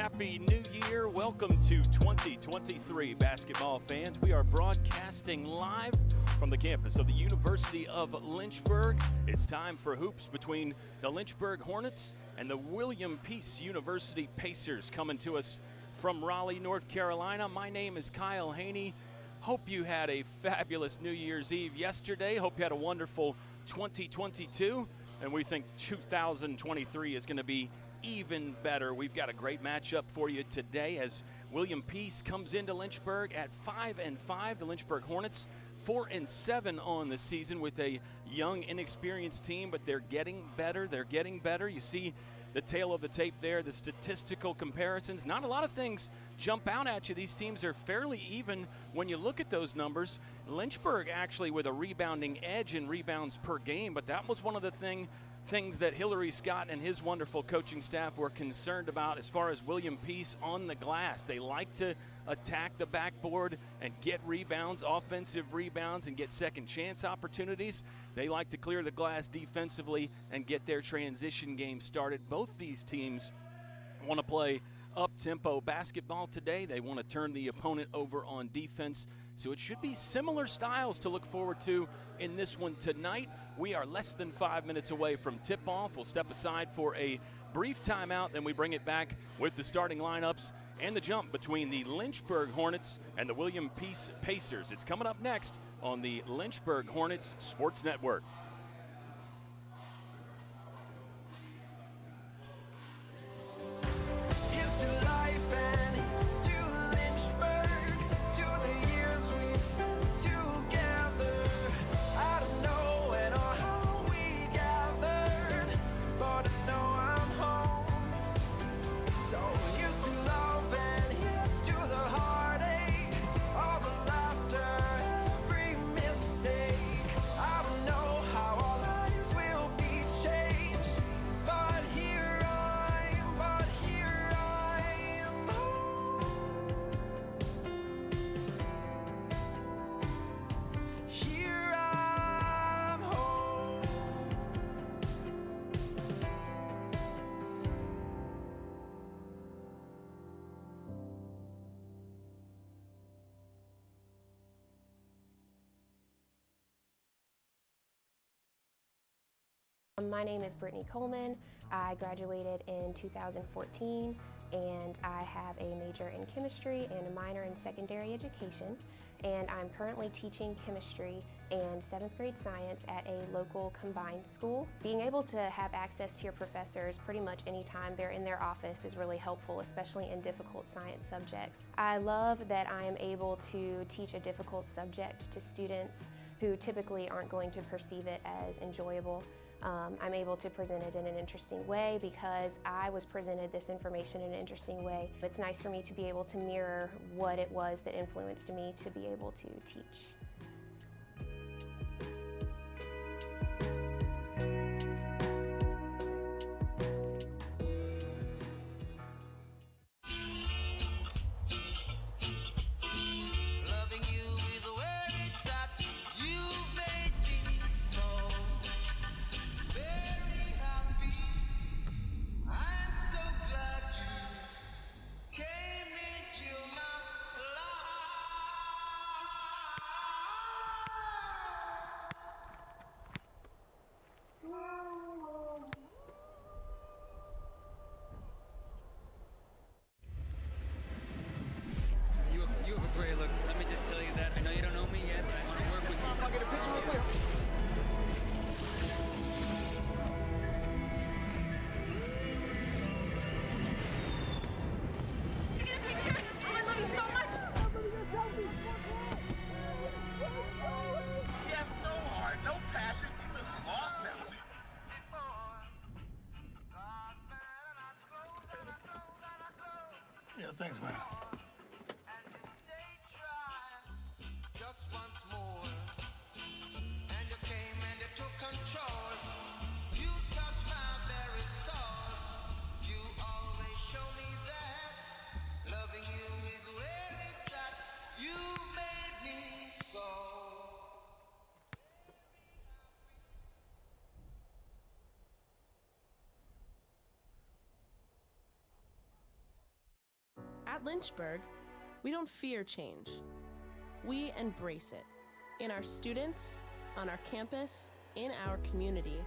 Happy New Year. Welcome to 2023 basketball fans. We are broadcasting live from the campus of the University of Lynchburg. It's time for hoops between the Lynchburg Hornets and the William Peace University Pacers, coming to us from Raleigh, North Carolina. My name is Kyle Haney. Hope you had a fabulous New Year's Eve yesterday. Hope you had a wonderful 2022. And we think 2023 is going to be even better. We've got a great matchup for you today as William Peace comes into Lynchburg at 5-5. The Lynchburg Hornets 4-7 on the season with a young, inexperienced team, but they're getting better. They're getting better. You see the tail of the tape there, the statistical comparisons. Not a lot of things jump out at you. These teams are fairly even when you look at those numbers. Lynchburg actually with a rebounding edge in rebounds per game, but that was one of the things that Hillary Scott and his wonderful coaching staff were concerned about as far as William Peace on the glass. They like to attack the backboard and get rebounds, offensive rebounds, and get second chance opportunities. They like to clear the glass defensively and get their transition game started. Both these teams want to play up-tempo basketball today. They want to turn the opponent over on defense. So it should be similar styles to look forward to in this one tonight. We are less than 5 minutes away from tip-off. We'll step aside for a brief timeout, then we bring it back with the starting lineups and the jump between the Lynchburg Hornets and the William Peace Pacers. It's coming up next on the Lynchburg Hornets Sports Network. My name is Brittany Coleman. I graduated in 2014 and I have a major in chemistry and a minor in secondary education, and I'm currently teaching chemistry and 7th grade science at a local combined school. Being able to have access to your professors pretty much anytime they're in their office is really helpful, especially in difficult science subjects. I love that I am able to teach a difficult subject to students who typically aren't going to perceive it as enjoyable. I'm able to present it in an interesting way because I was presented this information in an interesting way. It's nice for me to be able to mirror what it was that influenced me to be able to teach. You have a great look. Let me just tell you that. I know you don't know me yet, but I want to work with you. I'll get a picture real quick. He has no heart, no passion. He looks lost out there. Yeah, thanks, man. Just once more, and you came and you took control. You touched my very soul. You always show me that loving you is where it's at. You made me so. At Lynchburg, we don't fear change. We embrace it in our students, on our campus, in our community,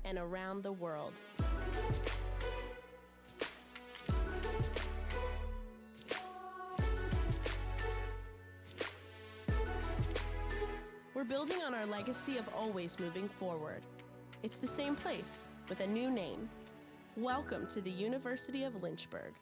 and around the world. We're building on our legacy of always moving forward. It's the same place with a new name. Welcome to the University of Lynchburg.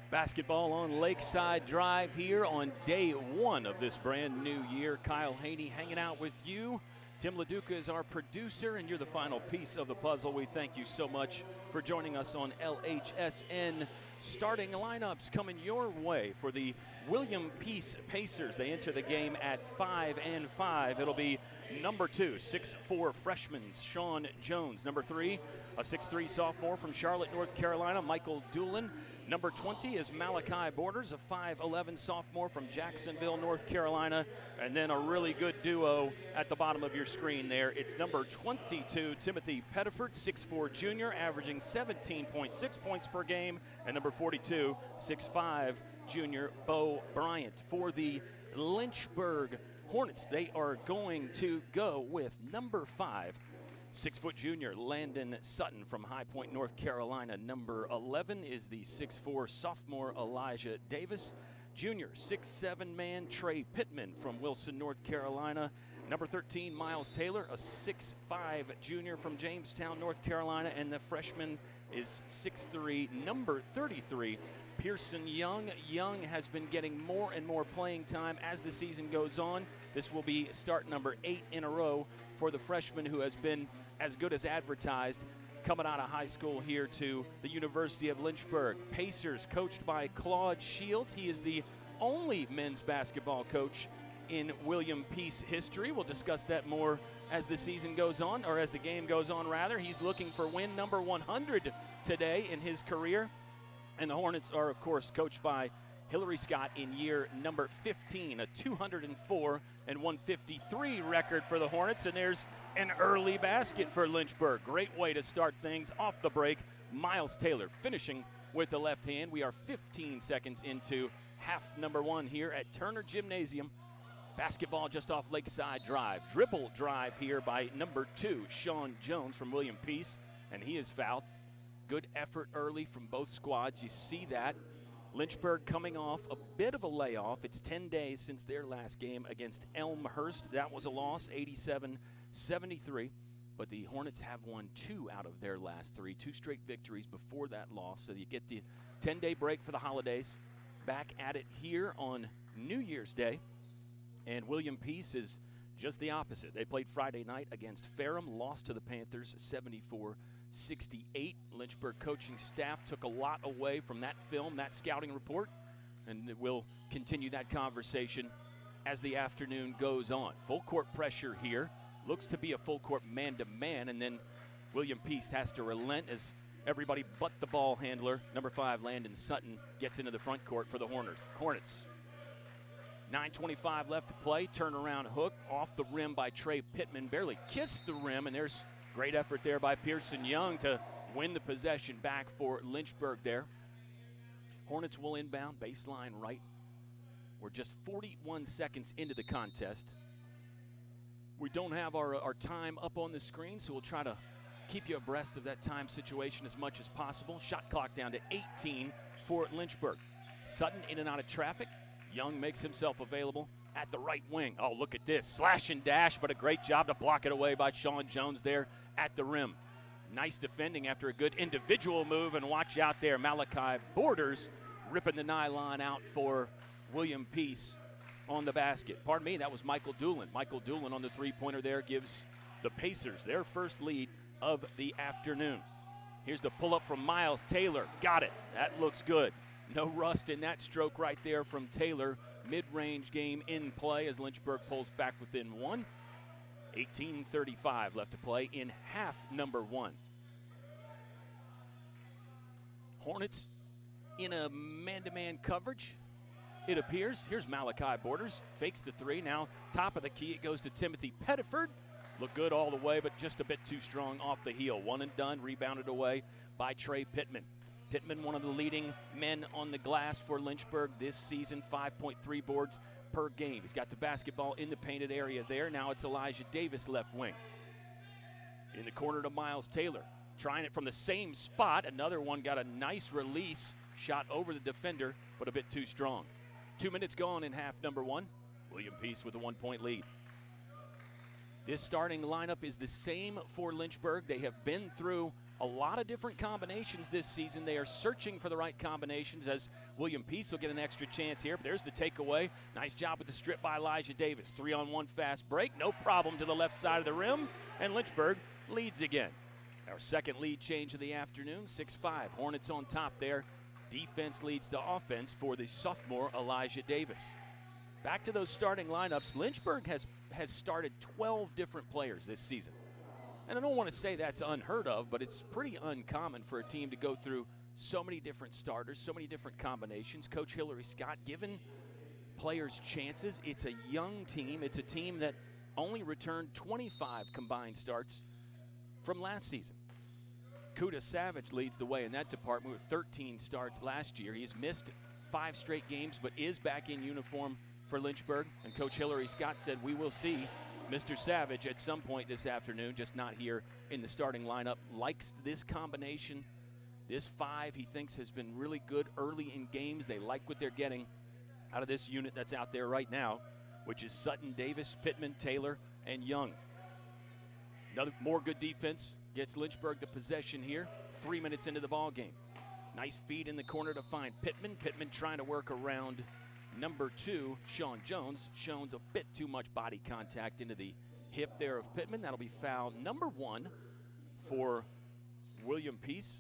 Basketball on Lakeside Drive here on day one of this brand new year. Kyle Haney hanging out with you. Tim LaDuca is our producer, and you're the final piece of the puzzle. We thank you so much for joining us on LHSN. Starting lineups coming your way for the William Peace Pacers. They enter the game at 5-5. It'll be number 2, 6'4" freshman Sean Jones. Number 3, a 6'3" sophomore from Charlotte, North Carolina, Michael Doolin. Number 20 is Malachi Borders, a 5'11" sophomore from Jacksonville, North Carolina. And then a really good duo at the bottom of your screen there. It's number 22, Timothy Pettiford, 6'4" junior, averaging 17.6 points per game. And number 42, 6'5" junior Bo Bryant. For the Lynchburg Hornets, they are going to go with number 5, 6-foot junior Landon Sutton from High Point, North Carolina. Number 11 is the 6'4" sophomore Elijah Davis. Junior 6'7" man Trey Pittman from Wilson, North Carolina. Number 13, Miles Taylor, a 6'5" junior from Jamestown, North Carolina. And the freshman is 6'3", number 33, Pearson Young. Young has been getting more and more playing time as the season goes on. This will be start number 8 in a row for the freshman who has been as good as advertised coming out of high school here to the University of Lynchburg. Pacers coached by Claude Shields. He is the only men's basketball coach in William Peace history. We'll discuss that more as the season goes on, or as the game goes on rather. He's looking for win number 100 today in his career. And the Hornets are, of course, coached by Hillary Scott in year number 15, a 204 and 153 record for the Hornets. And there's an early basket for Lynchburg. Great way to start things off the break. Miles Taylor finishing with the left hand. We are 15 seconds into half number 1 here at Turner Gymnasium. Basketball just off Lakeside Drive. Dribble drive here by number 2, Sean Jones from William Peace, and he is fouled. Good effort early from both squads. You see that. Lynchburg coming off a bit of a layoff. It's 10 days since their last game against Elmhurst. That was a loss, 87-73. But the Hornets have won 2 out of their last 3, 2 straight victories before that loss. So you get the 10-day break for the holidays. Back at it here on New Year's Day. And William Peace is just the opposite. They played Friday night against Ferrum, lost to the Panthers 74-68. Lynchburg coaching staff took a lot away from that film, that scouting report, and we'll continue that conversation as the afternoon goes on. Full court pressure here. Looks to be a full court man-to-man, and then William Peace has to relent as everybody but the ball handler, number 5, Landon Sutton, gets into the front court for the Hornets. 9:25 left to play. Turnaround hook off the rim by Trey Pittman. Barely kissed the rim, and there's great effort there by Pearson Young to win the possession back for Lynchburg there. Hornets will inbound, baseline right. We're just 41 seconds into the contest. We don't have our time up on the screen, so we'll try to keep you abreast of that time situation as much as possible. Shot clock down to 18 for Lynchburg. Sutton in and out of traffic. Young makes himself available at the right wing. Oh, look at this. Slash and dash, but a great job to block it away by Sean Jones there at the rim. Nice defending after a good individual move, and watch out there. Malachi Borders ripping the nylon out for William Peace on the basket. Pardon me, that was Michael Doolin. Michael Doolin on the three-pointer there gives the Pacers their first lead of the afternoon. Here's the pull-up from Miles Taylor. Got it. That looks good. No rust in that stroke right there from Taylor. Mid-range game in play as Lynchburg pulls back within 1. 18:35 left to play in half number 1. Hornets in a man-to-man coverage, it appears. Here's Malachi Borders. Fakes the 3. Now top of the key, it goes to Timothy Pettiford. Looked good all the way, but just a bit too strong off the heel. One and done, rebounded away by Trey Pittman. Pittman, one of the leading men on the glass for Lynchburg this season, 5.3 boards per game. He's got the basketball in the painted area there. Now it's Elijah Davis left wing. In the corner to Miles Taylor. Trying it from the same spot. Another one got a nice release. Shot over the defender, but a bit too strong. 2 minutes gone in half number 1. William Peace with a 1-point lead. This starting lineup is the same for Lynchburg. They have been through a lot of different combinations this season. They are searching for the right combinations as William Peace will get an extra chance here. But there's the takeaway. Nice job with the strip by Elijah Davis. 3-on-1 fast break. No problem to the left side of the rim. And Lynchburg leads again. Our second lead change of the afternoon, 6-5. Hornets on top there. Defense leads to offense for the sophomore Elijah Davis. Back to those starting lineups. Lynchburg has started 12 different players this season. And I don't want to say that's unheard of, but it's pretty uncommon for a team to go through so many different starters, so many different combinations. Coach Hillary Scott giving players chances. It's a young team. It's a team that only returned 25 combined starts from last season. Kuda Savage leads the way in that department with 13 starts last year. He's missed 5 straight games, but is back in uniform for Lynchburg. And Coach Hillary Scott said we will see Mr. Savage at some point this afternoon, just not here in the starting lineup, likes this combination. This 5 he thinks has been really good early in games. They like what they're getting out of this unit that's out there right now, which is Sutton, Davis, Pittman, Taylor, and Young. Another more good defense gets Lynchburg the possession here. 3 minutes into the ball game. Nice feed in the corner to find Pittman. Pittman trying to work around number 2, Sean Jones. Jones a bit too much body contact into the hip there of Pittman. That'll be foul number 1 for William Peace.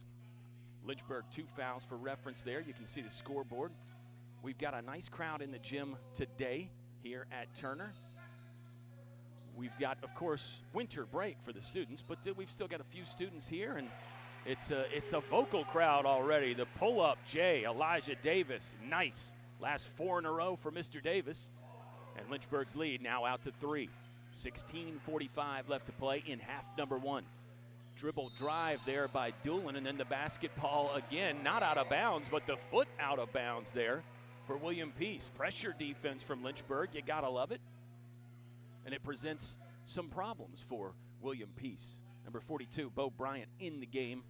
Lynchburg 2 fouls for reference there. You can see the scoreboard. We've got a nice crowd in the gym today here at Turner. We've got, of course, winter break for the students, but we've still got a few students here, and it's a vocal crowd already. The pull-up, Jay, Elijah Davis, nice. Last 4 in a row for Mr. Davis. And Lynchburg's lead now out to 3. 16:45 left to play in half number 1. Dribble drive there by Doolin, and then the basketball again, not out of bounds, but the foot out of bounds there for William Peace. Pressure defense from Lynchburg, you gotta love it. And it presents some problems for William Peace. Number 42, Bo Bryant in the game.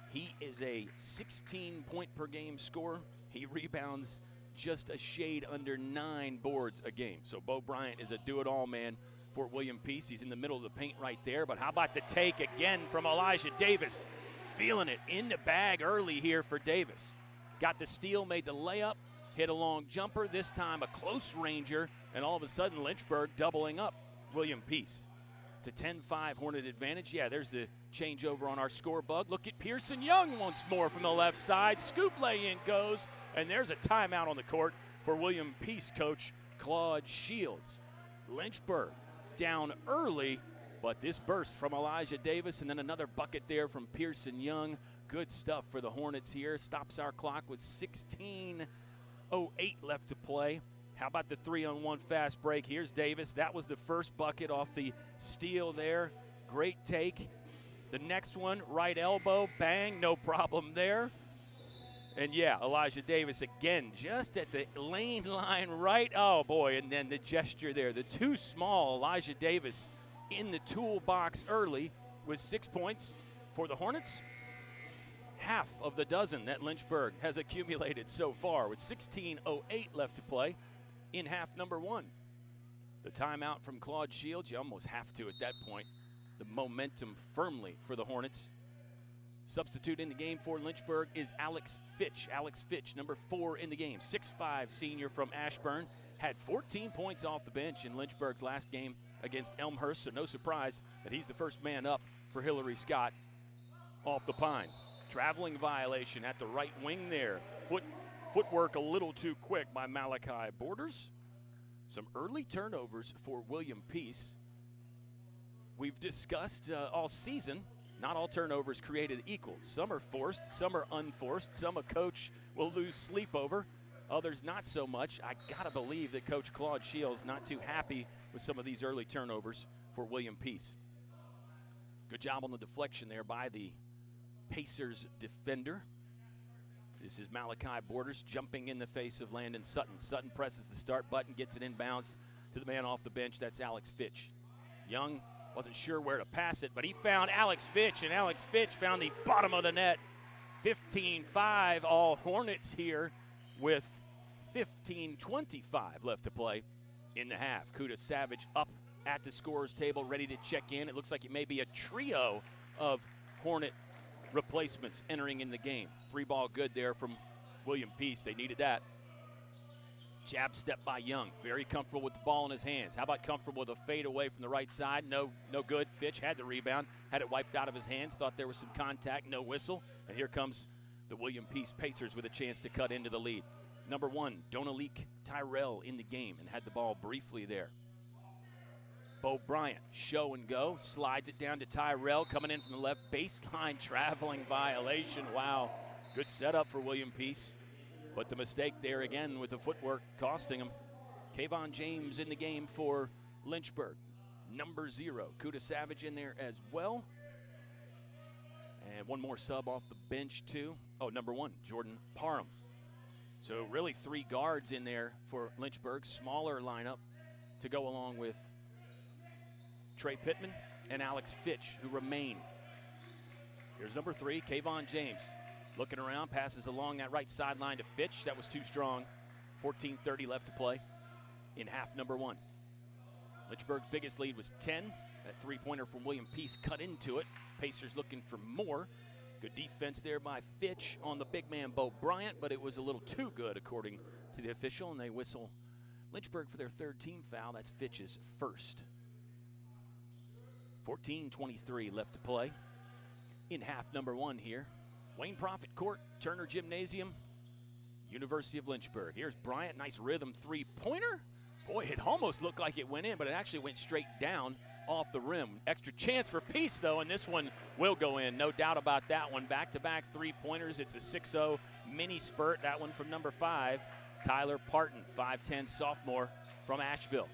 He is a 16-point-per-game scorer. He rebounds just a shade under 9 boards a game. So Bo Bryant is a do-it-all man for William Peace. He's in the middle of the paint right there, but how about the take again from Elijah Davis? Feeling it in the bag early here for Davis. Got the steal, made the layup, hit a long jumper, this time a close ranger, and all of a sudden Lynchburg doubling up William Peace. To 10-5 Hornet advantage. Yeah, there's the changeover on our score bug. Look at Pearson Young once more from the left side. Scoop lay-in goes, and there's a timeout on the court for William Peace coach Claude Shields. Lynchburg down early, but this burst from Elijah Davis and then another bucket there from Pearson Young. Good stuff for the Hornets here. Stops our clock with 16:08 left to play. How about the 3-on-1 fast break? Here's Davis. That was the first bucket off the steal there. Great take. The next one, right elbow, bang, no problem there. And yeah, Elijah Davis again, just at the lane line right. Oh boy, and then the gesture there. The too small Elijah Davis in the toolbox early with 6 points for the Hornets. Half of the dozen that Lynchburg has accumulated so far with 16:08 left to play in half number 1. The timeout from Claude Shields, you almost have to at that point. The momentum firmly for the Hornets. Substitute in the game for Lynchburg is Alex Fitch. Alex Fitch, number 4 in the game. 6'5" senior from Ashburn. Had 14 points off the bench in Lynchburg's last game against Elmhurst, so no surprise that he's the first man up for Hillary Scott off the pine. Traveling violation at the right wing there. Footwork a little too quick by Malachi Borders. Some early turnovers for William Peace. We've discussed all season, not all turnovers created equal. Some are forced, some are unforced, some a coach will lose sleep over, others not so much. I gotta believe that Coach Claude Shields not too happy with some of these early turnovers for William Peace. Good job on the deflection there by the Pacers defender. This is Malachi Borders jumping in the face of Landon Sutton. Sutton presses the start button, gets it inbounds to the man off the bench. That's Alex Fitch. Young wasn't sure where to pass it, but he found Alex Fitch, and Alex Fitch found the bottom of the net. 15-5, all Hornets here with 15:25 left to play in the half. Kuda Savage up at the scorer's table, ready to check in. It looks like it may be a trio of Hornet replacements entering in the game. 3-ball good there from William Peace. They needed that. Jab step by Young. Very comfortable with the ball in his hands. How about comfortable with a fade away from the right side? No good. Fitch had the rebound, had it wiped out of his hands, thought there was some contact, no whistle. And here comes the William Peace Pacers with a chance to cut into the lead. Number 1, Donalik Tyrell in the game and had the ball briefly there. Bo Bryant, show and go, slides it down to Tyrell, coming in from the left baseline, traveling violation. Wow, good setup for William Peace, but the mistake there again with the footwork costing him. Kayvon James in the game for Lynchburg. Number 0, Kuda Savage in there as well. And one more sub off the bench too. Oh, number 1, Jordan Parham. So really 3 guards in there for Lynchburg, smaller lineup to go along with Trey Pittman and Alex Fitch, who remain. Here's number 3, Kayvon James. Looking around, passes along that right sideline to Fitch. That was too strong. 14:30 left to play in half number 1. Lynchburg's biggest lead was 10. That three-pointer from William Peace cut into it. Pacers looking for more. Good defense there by Fitch on the big man, Bo Bryant, but it was a little too good, according to the official, and they whistle Lynchburg for their 3rd team foul. That's Fitch's first. 14:23 left to play in half number 1 here. Wayne Prophet Court, Turner Gymnasium, University of Lynchburg. Here's Bryant, nice rhythm three-pointer. Boy, it almost looked like it went in, but it actually went straight down off the rim. Extra chance for Peace, though, and this one will go in. No doubt about that one. Back-to-back three-pointers. It's a 6-0 mini spurt. That one from number 5, Tyler Parton, 5'10 sophomore from Asheville.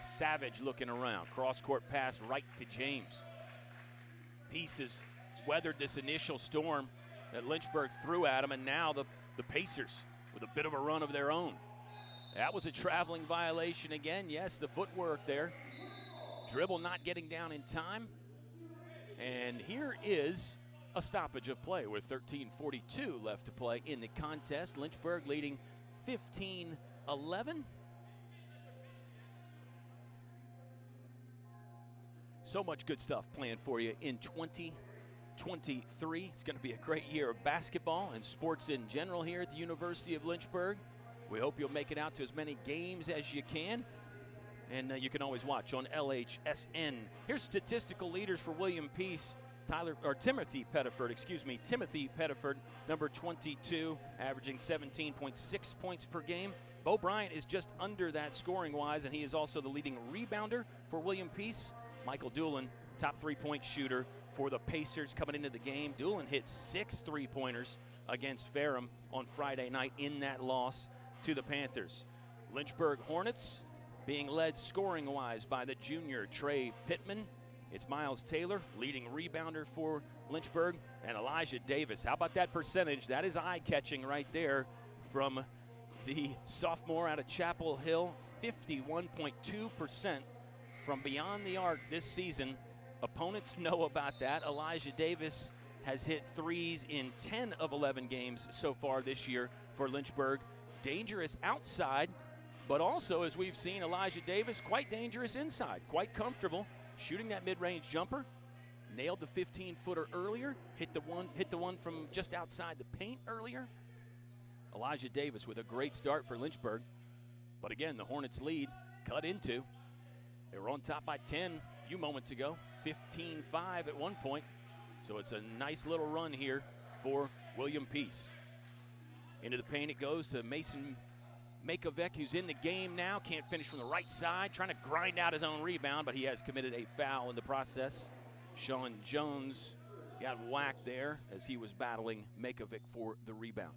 Savage looking around. Cross-court pass right to James. Peace has weathered this initial storm that Lynchburg threw at him, and now the Pacers with a bit of a run of their own. That was a traveling violation again. Yes, the footwork there. Dribble not getting down in time. And here is a stoppage of play with 13:42 left to play in the contest. Lynchburg leading 15-11. So much good stuff planned for you in 2023. It's going to be a great year of basketball and sports in general here at the University of Lynchburg. We hope you'll make it out to as many games as you can. And you can always watch on LHSN. Here's statistical leaders for William Peace. Timothy Pettiford, number 22, averaging 17.6 points per game. Bo Bryant is just under that scoring-wise, and he is also the leading rebounder for William Peace. Michael Doolin, top three-point shooter for the Pacers coming into the game. Doolin hit 6 three-pointers against Ferrum on Friday night in that loss to the Panthers. Lynchburg Hornets being led scoring-wise by the junior Trey Pittman. It's Miles Taylor, leading rebounder for Lynchburg, and Elijah Davis. How about that percentage? That is eye-catching right there from the sophomore out of Chapel Hill. 51.2% from beyond the arc this season. Opponents know about that. Elijah Davis has hit threes in 10 of 11 games so far this year for Lynchburg. Dangerous outside, but also, as we've seen, Elijah Davis quite dangerous inside, quite comfortable shooting that mid-range jumper. Nailed the 15-footer earlier, hit the one from just outside the paint earlier. Elijah Davis with a great start for Lynchburg, but again, the Hornets lead cut into. They were on top by 10 a few moments ago, 15-5 at one point. So it's a nice little run here for William Peace. Into the paint it goes to Mason Makovic, who's in the game now. Can't finish from the right side, trying to grind out his own rebound, but he has committed a foul in the process. Sean Jones got whacked there as he was battling Makovic for the rebound.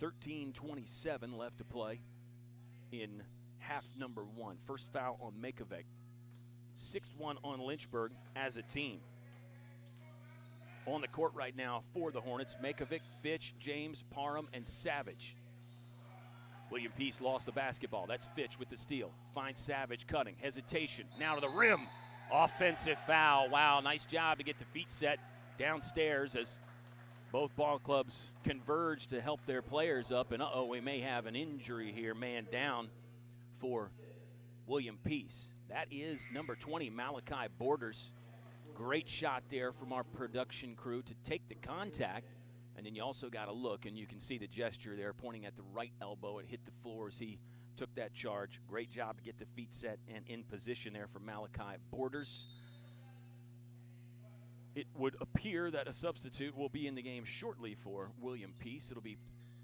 13:27 left to play in half number 1. First foul on Makovic. 6th one on Lynchburg as a team. On the court right now for the Hornets, Makovic, Fitch, James, Parham, and Savage. William Peace lost the basketball. That's Fitch with the steal. Finds Savage cutting. Hesitation. Now to the rim. Offensive foul. Wow, nice job to get the feet set downstairs as both ball clubs converge to help their players up. And we may have an injury here. Man down for William Peace. That is number 20, Malachi Borders. Great shot there from our production crew to take the contact. And then you also got to look, and you can see the gesture there pointing at the right elbow. It hit the floor as he took that charge. Great job to get the feet set and in position there for Malachi Borders. It would appear that a substitute will be in the game shortly for William Peace. It'll be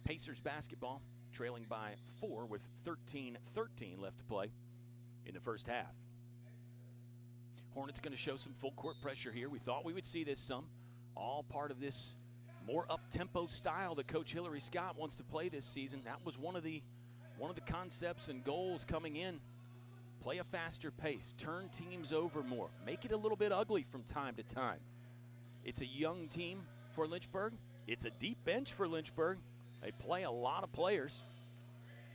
Pacers basketball, trailing by 4 with 13:13 left to play in the first half. Hornets going to show some full court pressure here. We thought we would see this some. All part of this more up-tempo style that Coach Hillary Scott wants to play this season. That was one of the concepts and goals coming in. Play a faster pace, turn teams over more, make it a little bit ugly from time to time. It's a young team for Lynchburg. It's a deep bench for Lynchburg. They play a lot of players.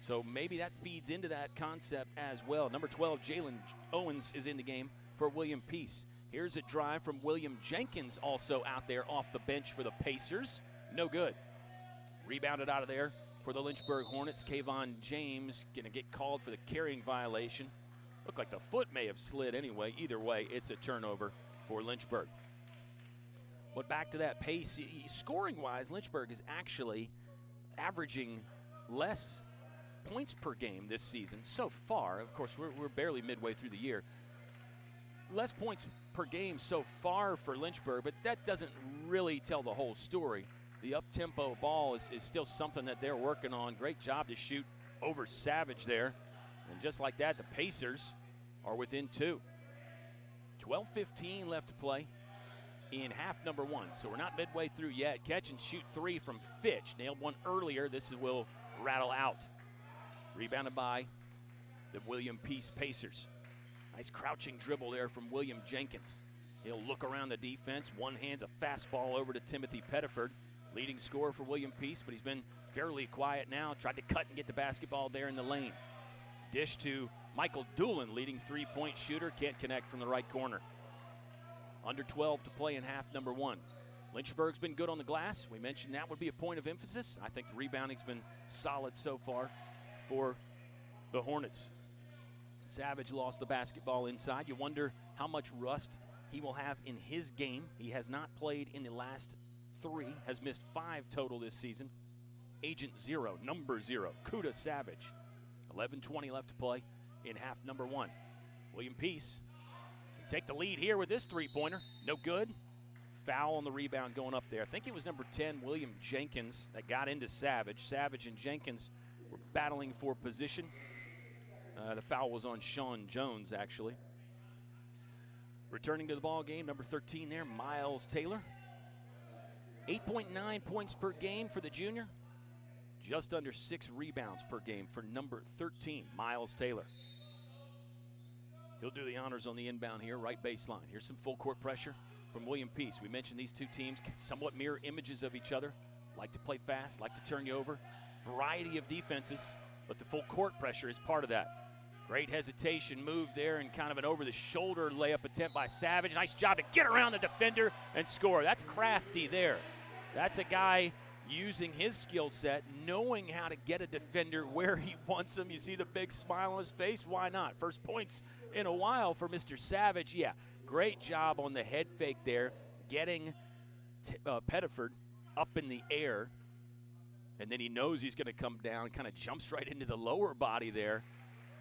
So maybe that feeds into that concept as well. Number 12, Jalen Owens is in the game for William Peace. Here's a drive from William Jenkins, also out there off the bench for the Pacers. No good. Rebounded out of there for the Lynchburg Hornets. Kayvon James going to get called for the carrying violation. Looked like the foot may have slid anyway. Either way, it's a turnover for Lynchburg. But back to that pace, scoring-wise, Lynchburg is actually averaging less points per game this season so far. Of course, we're barely midway through the year. Less points per game so far for Lynchburg, but that doesn't really tell the whole story. The up-tempo ball is still something that they're working on. Great job to shoot over Savage there. And just like that, the Pacers are within 2. 12:15 left to play in half number 1. So we're not midway through yet. Catch and shoot 3 from Fitch. Nailed one earlier. This will rattle out. Rebounded by the William Peace Pacers. Nice crouching dribble there from William Jenkins. He'll look around the defense. One hands a fastball over to Timothy Pettiford. Leading scorer for William Peace, but he's been fairly quiet now. Tried to cut and get the basketball there in the lane. Dish to Michael Doolin, leading three-point shooter. Can't connect from the right corner. Under 12 to play in half number 1. Lynchburg's been good on the glass. We mentioned that would be a point of emphasis. I think the rebounding's been solid so far for the Hornets. Savage lost the basketball inside. You wonder how much rust he will have in his game. He has not played in the last 3, has missed 5 total this season. Agent 0, number 0, Kuda Savage. 11:20 left to play in half number 1. William Peace can take the lead here with this three-pointer. No good. Foul on the rebound going up there. I think it was number 10, William Jenkins, that got into Savage. Savage and Jenkins were battling for position. The foul was on Sean Jones, actually. Returning to the ball game, number 13 there, Miles Taylor. 8.9 points per game for the junior. Just under 6 rebounds per game for number 13, Miles Taylor. He'll do the honors on the inbound here, right baseline. Here's some full court pressure from William Peace. We mentioned these two teams, somewhat mirror images of each other. Like to play fast, like to turn you over. Variety of defenses, but the full court pressure is part of that. Great hesitation move there and kind of an over-the-shoulder layup attempt by Savage. Nice job to get around the defender and score. That's crafty there. That's a guy using his skill set, knowing how to get a defender where he wants him. You see the big smile on his face? Why not? First points in a while for Mr. Savage. Yeah, great job on the head fake there, getting Pettiford up in the air. And then he knows he's going to come down, kind of jumps right into the lower body there,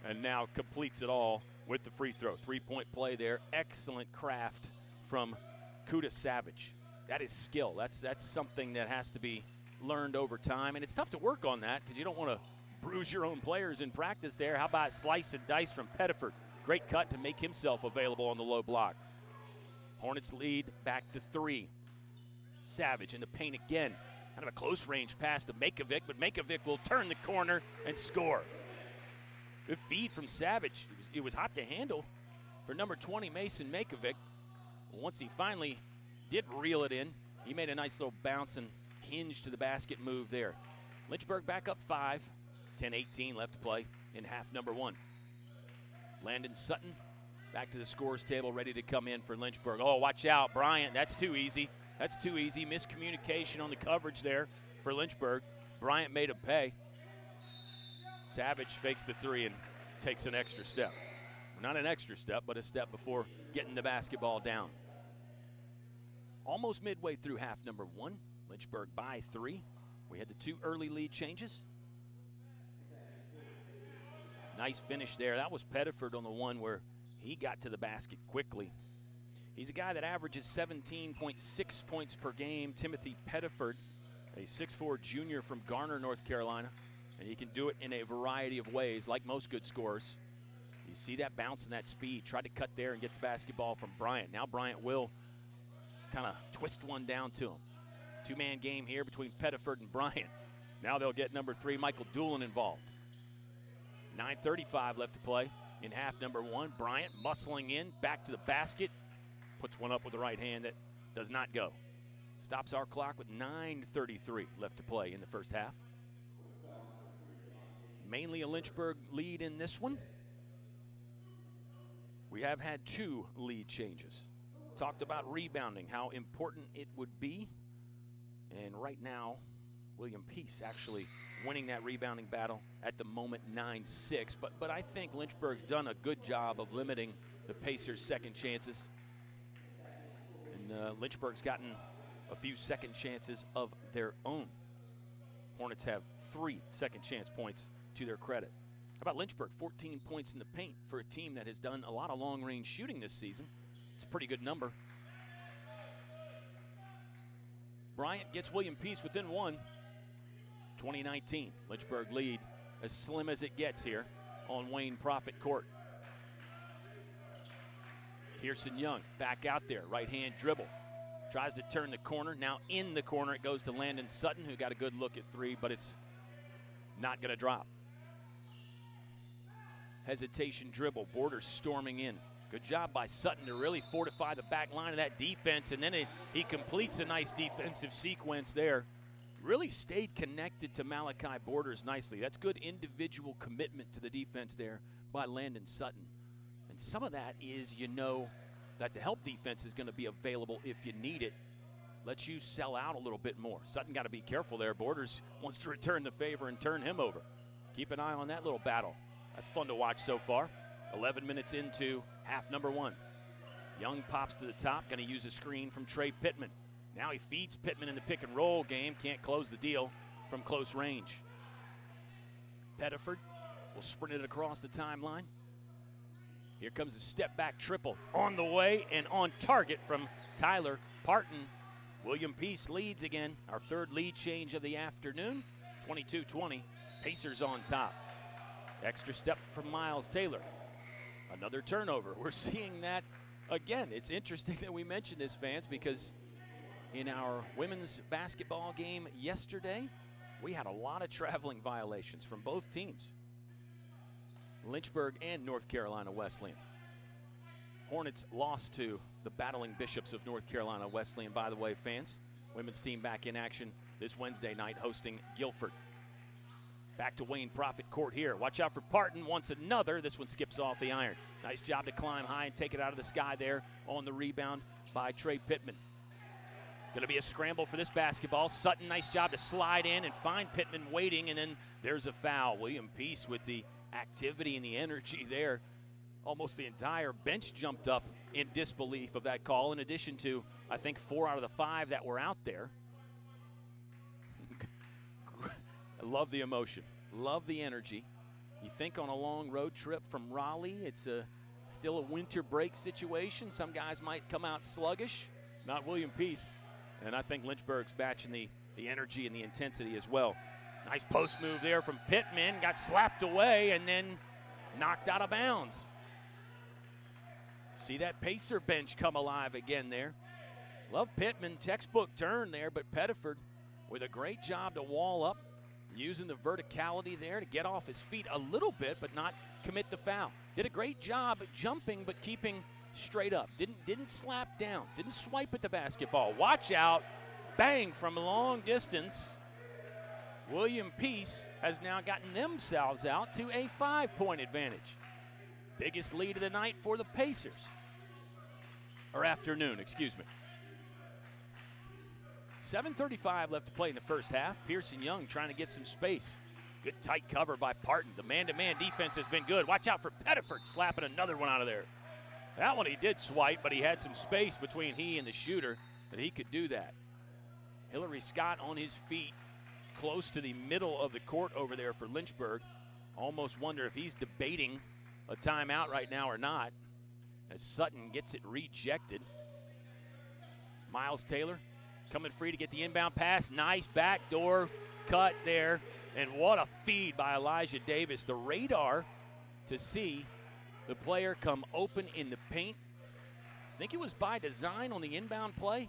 and now completes it all with the free throw. 3-point play there. Excellent craft from Kuda Savage. That is skill. That's something that has to be learned over time, and it's tough to work on that because you don't want to bruise your own players in practice there. How about slice and dice from Pettiford? Great cut to make himself available on the low block. Hornets lead back to 3. Savage in the paint again. Kind of a close range pass to Makovic, but Makovic will turn the corner and score. Good feed from Savage. It was hot to handle for number 20, Mason Makovic. Once he finally did reel it in, he made a nice little bounce and hinge to the basket move there. Lynchburg back up 5. 10:18 left to play in half number 1. Landon Sutton back to the scores table, ready to come in for Lynchburg. Oh, watch out, Bryant. That's too easy. That's too easy. Miscommunication on the coverage there for Lynchburg. Bryant made him pay. Savage fakes the 3 and takes an extra step. Not an extra step, but a step before getting the basketball down. Almost midway through half number 1. Lynchburg by 3. We had the 2 early lead changes. Nice finish there. That was Pettiford on the one where he got to the basket quickly. He's a guy that averages 17.6 points per game. Timothy Pettiford, a 6'4 junior from Garner, North Carolina. And he can do it in a variety of ways, like most good scorers. You see that bounce and that speed. Tried to cut there and get the basketball from Bryant. Now Bryant will kind of twist one down to him. 2-man game here between Pettiford and Bryant. Now they'll get number 3, Michael Doolin, involved. 9:35 left to play in half number 1. Bryant muscling in, back to the basket. Puts one up with the right hand that does not go. Stops our clock with 9:33 left to play in the first half. Mainly a Lynchburg lead in this one. We have had 2 lead changes. talked about rebounding, how important it would be. And right now, William Peace actually winning that rebounding battle at the moment 9-6. But I think Lynchburg's done a good job of limiting the Pacers' second chances. And Lynchburg's gotten a few second chances of their own. Hornets have 3 second chance points to their credit. How about Lynchburg? 14 points in the paint for a team that has done a lot of long-range shooting this season. It's a pretty good number. Bryant gets William Peace within 1. 2019, Lynchburg lead as slim as it gets here on Wayne Prophet Court. Pearson Young back out there, right-hand dribble. Tries to turn the corner. Now in the corner, it goes to Landon Sutton, who got a good look at 3, but it's not going to drop. Hesitation dribble, Borders storming in. Good job by Sutton to really fortify the back line of that defense, and then he completes a nice defensive sequence there. Really stayed connected to Malachi Borders nicely. That's good individual commitment to the defense there by Landon Sutton. And some of that is, you know, that the help defense is going to be available if you need it. Lets you sell out a little bit more. Sutton got to be careful there. Borders wants to return the favor and turn him over. Keep an eye on that little battle. That's fun to watch so far. 11 minutes into half number 1. Young pops to the top, going to use a screen from Trey Pittman. Now he feeds Pittman in the pick and roll game. Can't close the deal from close range. Pettiford will sprint it across the timeline. Here comes a step back triple on the way and on target from Tyler Parton. William Peace leads again. Our 3rd lead change of the afternoon. 22-20. Pacers on top. Extra step from Miles Taylor. Another turnover. We're seeing that again. It's interesting that we mention this, fans, because in our women's basketball game yesterday, we had a lot of traveling violations from both teams, Lynchburg and North Carolina Wesleyan. Hornets lost to the battling Bishops of North Carolina Wesleyan, by the way, fans. Women's team back in action this Wednesday night hosting Guilford. Back to Wayne Prophet Court here. Watch out for Parton. Wants another. This one skips off the iron. Nice job to climb high and take it out of the sky there on the rebound by Trey Pittman. Going to be a scramble for this basketball. Sutton, nice job to slide in and find Pittman waiting, and then there's a foul. William Peace with the activity and the energy there. Almost the entire bench jumped up in disbelief of that call, in addition to, I think, 4 out of the 5 that were out there. I love the emotion, love the energy. You think on a long road trip from Raleigh, it's still a winter break situation. Some guys might come out sluggish. Not William Peace. And I think Lynchburg's matching the energy and the intensity as well. Nice post move there from Pittman. Got slapped away and then knocked out of bounds. See that Pacer bench come alive again there. Love Pittman, textbook turn there, but Pettiford with a great job to wall up, using the verticality there to get off his feet a little bit, but not commit the foul. Did a great job jumping, but keeping straight up. Didn't slap down. Didn't swipe at the basketball. Watch out. Bang from a long distance. William Peace has now gotten themselves out to a 5-point advantage. Biggest lead of the night for the Pacers. Or afternoon, excuse me. 7:35 left to play in the first half. Pearson Young trying to get some space. Good tight cover by Parton. The man-to-man defense has been good. Watch out for Pettiford slapping another one out of there. That one he did swipe, but he had some space between he and the shooter that he could do that. Hillary Scott on his feet, close to the middle of the court over there for Lynchburg. Almost wonder if he's debating a timeout right now or not, as Sutton gets it rejected. Miles Taylor coming free to get the inbound pass. Nice backdoor cut there. And what a feed by Elijah Davis. The radar to see the player come open in the paint. I think it was by design on the inbound play,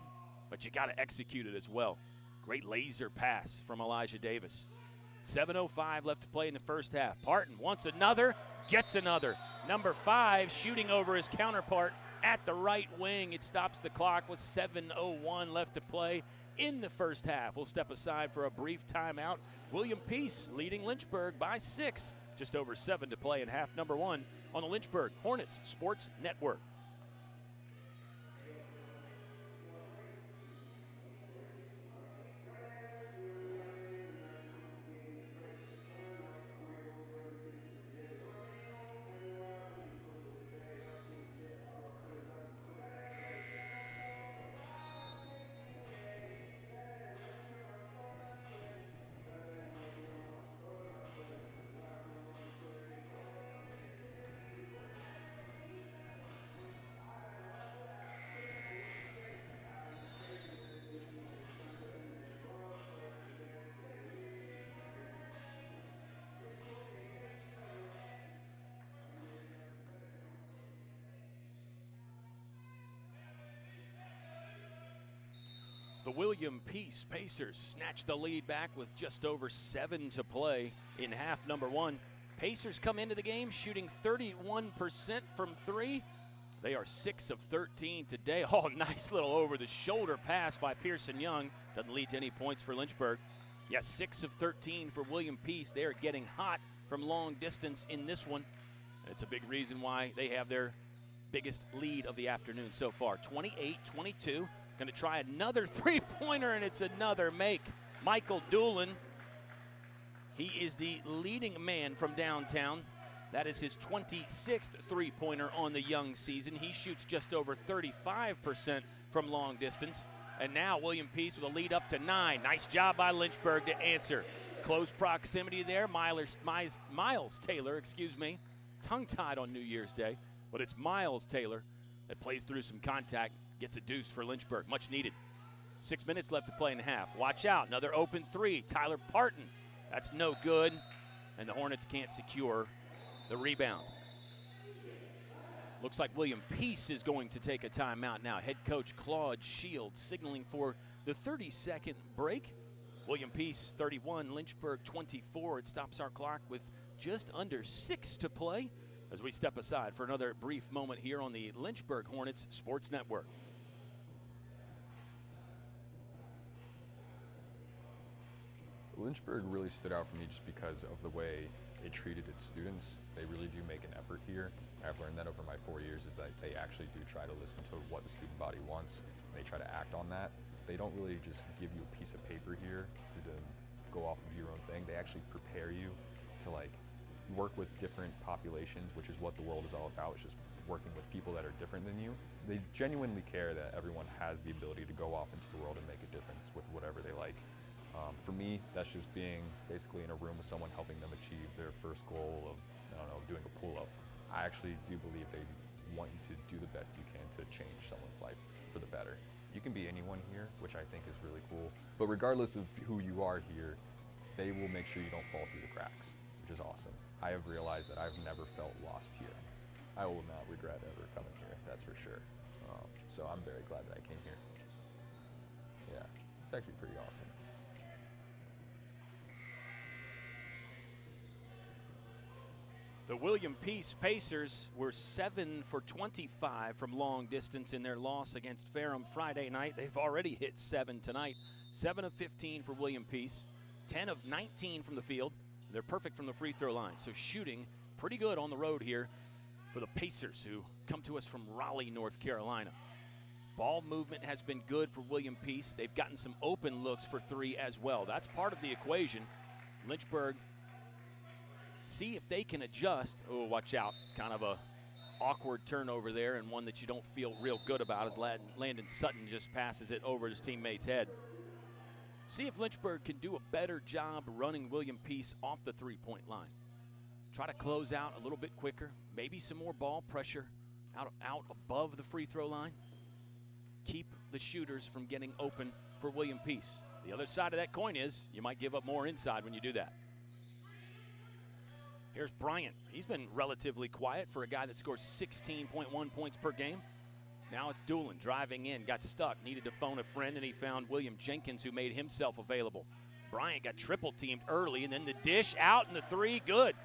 but you got to execute it as well. Great laser pass from Elijah Davis. 7:05 left to play in the first half. Parton wants another, gets another. Number 5 shooting over his counterpart at the right wing. It stops the clock with 7:01 left to play in the first half. We'll step aside for a brief timeout. William Peace leading Lynchburg by 6. Just over 7 to play in half number 1 on the Lynchburg Hornets Sports Network. The William Peace Pacers snatch the lead back with just over 7 to play in half number 1. Pacers come into the game shooting 31% from 3. They are 6 of 13 today. Oh, nice little over-the-shoulder pass by Pearson Young. Doesn't lead to any points for Lynchburg. Yes, 6 of 13 for William Peace. They are getting hot from long distance in this one. And it's a big reason why they have their biggest lead of the afternoon so far. 28-22. Going to try another three-pointer, and it's another make. Michael Doolin, he is the leading man from downtown. That is his 26th three-pointer on the young season. He shoots just over 35% from long distance. And now William Peace with a lead up to 9. Nice job by Lynchburg to answer. Close proximity there. Miles Taylor, tongue-tied on New Year's Day. But it's Miles Taylor that plays through some contact, gets a deuce for Lynchburg. Much needed. 6 minutes left to play in the half. Watch out. Another open three. Tyler Parton. That's no good. And the Hornets can't secure the rebound. Looks like William Peace is going to take a timeout now. Head coach Claude Shields signaling for the 30-second break. William Peace 31, Lynchburg 24. It stops our clock with just under 6 to play as we step aside for another brief moment here on the Lynchburg Hornets Sports Network. Lynchburg really stood out for me just because of the way it treated its students. They really do make an effort here. I've learned that over my 4 years is that they actually do try to listen to what the student body wants, and they try to act on that. They don't really just give you a piece of paper here to go off of your own thing. They actually prepare you to work with different populations, which is what the world is all about. It's just working with people that are different than you. They genuinely care that everyone has the ability to go off into the world and make a difference with whatever they like. For me, that's just being basically in a room with someone helping them achieve their first goal of, doing a pull-up. I actually do believe they want you to do the best you can to change someone's life for the better. You can be anyone here, which I think is really cool. But regardless of who you are here, they will make sure you don't fall through the cracks, which is awesome. I have realized that I've never felt lost here. I will not regret ever coming here, that's for sure. So I'm very glad that I came here. Yeah, it's actually pretty awesome. The William Peace Pacers were 7 for 25 from long distance in their loss against Ferrum Friday night. They've already hit 7 tonight. 7 of 15 for William Peace, 10 of 19 from the field. They're perfect from the free throw line, so shooting pretty good on the road here for the Pacers, who come to us from Raleigh, North Carolina. Ball movement has been good for William Peace. They've gotten some open looks for 3 as well. That's part of the equation. Lynchburg, see if they can adjust. Oh, watch out. Kind of a awkward turnover there, and one that you don't feel real good about as Landon Sutton just passes it over his teammate's head. See if Lynchburg can do a better job running William Peace off the three-point line. Try to close out a little bit quicker. Maybe some more ball pressure out above the free throw line. Keep the shooters from getting open for William Peace. The other side of that coin is you might give up more inside when you do that. Here's Bryant. He's been relatively quiet for a guy that scores 16.1 points per game. Now it's Doolin driving in, got stuck, needed to phone a friend, and he found William Jenkins, who made himself available. Bryant got triple-teamed early, and then the dish out and the 3, good.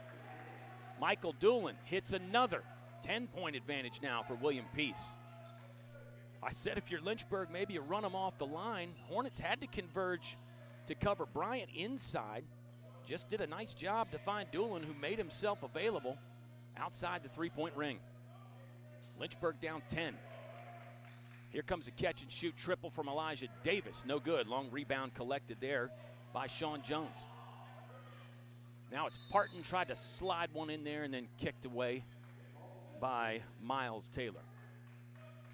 Michael Doolin hits another 10-point advantage now for William Peace. I said if you're Lynchburg, maybe you run them off the line. Hornets had to converge to cover Bryant inside. Just did a nice job to find Doolin, who made himself available outside the three-point ring. Lynchburg down 10. Here comes a catch-and-shoot triple from Elijah Davis. No good. Long rebound collected there by Sean Jones. Now it's Parton, tried to slide one in there and then kicked away by Miles Taylor.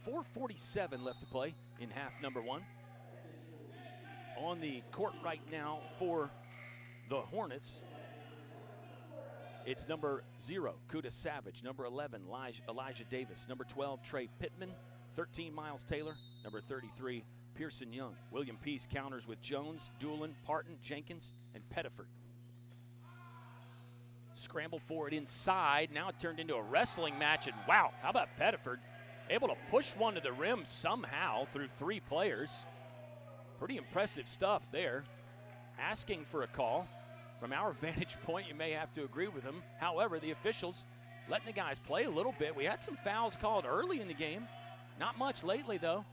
4:47 left to play in half number 1. On the court right now for the Hornets, it's number 0, Kuda Savage. Number 11, Elijah Davis. Number 12, Trey Pittman. 13, Miles Taylor. Number 33, Pearson Young. William Peace counters with Jones, Doolin, Parton, Jenkins, and Pettiford. Scramble for it inside. Now it turned into a wrestling match, and wow, how about Pettiford? Able to push one to the rim somehow through 3 players. Pretty impressive stuff there. Asking for a call. From our vantage point, you may have to agree with him. However, the officials letting the guys play a little bit. We had some fouls called early in the game. Not much lately, though.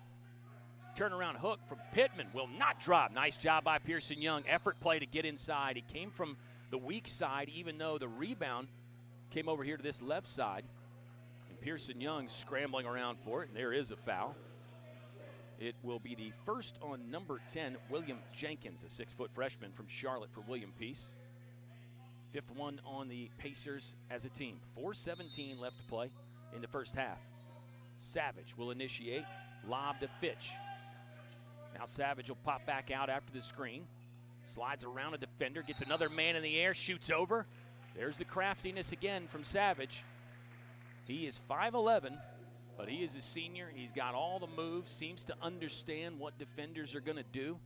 Turnaround hook from Pittman will not drop. Nice job by Pearson Young. Effort play to get inside. He came from the weak side, even though the rebound came over here to this left side. And Pearson Young scrambling around for it, and there is a foul. It will be the first on number 10, William Jenkins, a 6-foot freshman from Charlotte for William Peace. Fifth one on the Pacers as a team. 4:17 left to play in the first half. Savage will initiate. Lob to Fitch. Now Savage will pop back out after the screen. Slides around a defender, gets another man in the air, shoots over. There's the craftiness again from Savage. He is 5'11", but he is a senior. He's got all the moves, seems to understand what defenders are going to do.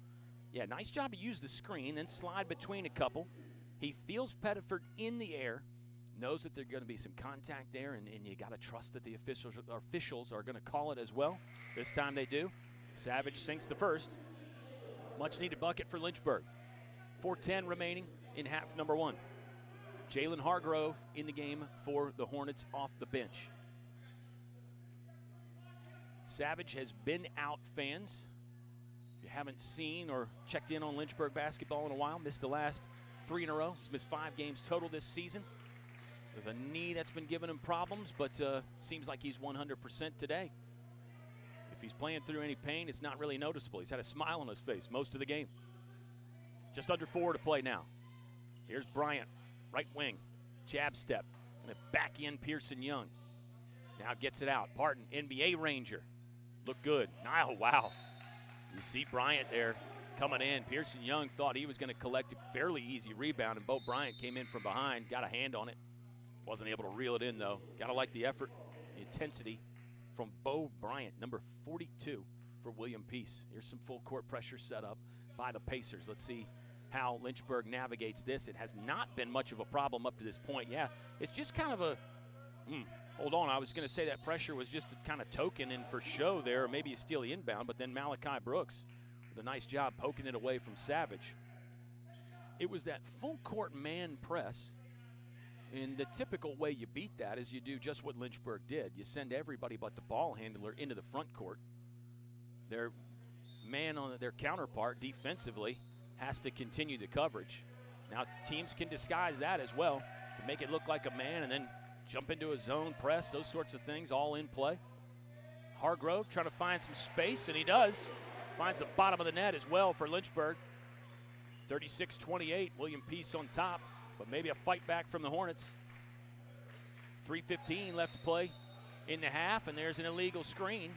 Yeah, nice job to use the screen, then slide between a couple. He feels Pettiford in the air, knows that there's going to be some contact there, and you got to trust that the officials are going to call it as well. This time they do. Savage sinks the first. Much-needed bucket for Lynchburg. 4:10 remaining in half number one. Jalen Hargrove in the game for the Hornets off the bench. Savage has been out, fans. If you haven't seen or checked in on Lynchburg basketball in a while, missed the last 3 in a row. He's missed 5 games total this season with a knee that's been giving him problems, but seems like he's 100% today. If he's playing through any pain, it's not really noticeable. He's had a smile on his face most of the game. Just under 4 to play now. Here's Bryant, right wing, jab step, and a back in Pearson Young. Now gets it out. Parton, NBA Ranger. Look good. Oh, wow. You see Bryant there coming in. Pearson Young thought he was going to collect a fairly easy rebound, and Bo Bryant came in from behind, got a hand on it. Wasn't able to reel it in, though. Got to like the effort, the intensity from Bo Bryant, number 42 for William Peace. Here's some full court pressure set up by the Pacers. Let's see how Lynchburg navigates this. It has not been much of a problem up to this point. Yeah, it's just kind of a, hold on, I was going to say that pressure was just kind of token and for show there, or maybe a steal the inbound, but then Malachi Brooks with a nice job poking it away from Savage. It was that full court man press. And the typical way you beat that is you do just what Lynchburg did. You send everybody but the ball handler into the front court. Their man on their counterpart defensively has to continue the coverage. Now teams can disguise that as well to make it look like a man and then jump into a zone press, those sorts of things all in play. Hargrove trying to find some space, and he does. Finds the bottom of the net as well for Lynchburg. 36-28, William Peace on top. But maybe a fight back from the Hornets. 3:15 left to play in the half, and there's an illegal screen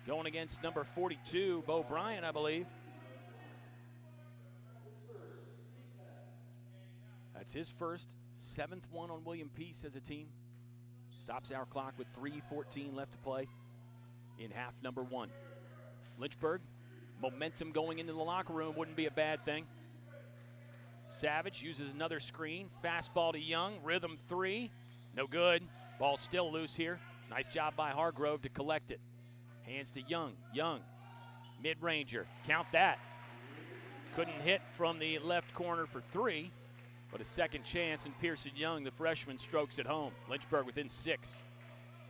going against number 42, Bo Bryant, I believe. That's his first, 7th one on William Peace as a team. Stops our clock with 3:14 left to play in half number one. Lynchburg, momentum going into the locker room wouldn't be a bad thing. Savage uses another screen. Fastball to Young. Rhythm 3. No good. Ball still loose here. Nice job by Hargrove to collect it. Hands to Young. Young. Mid-ranger. Count that. Couldn't hit from the left corner for 3. But a second chance, and Pearson Young, the freshman, strokes it home. Lynchburg within 6.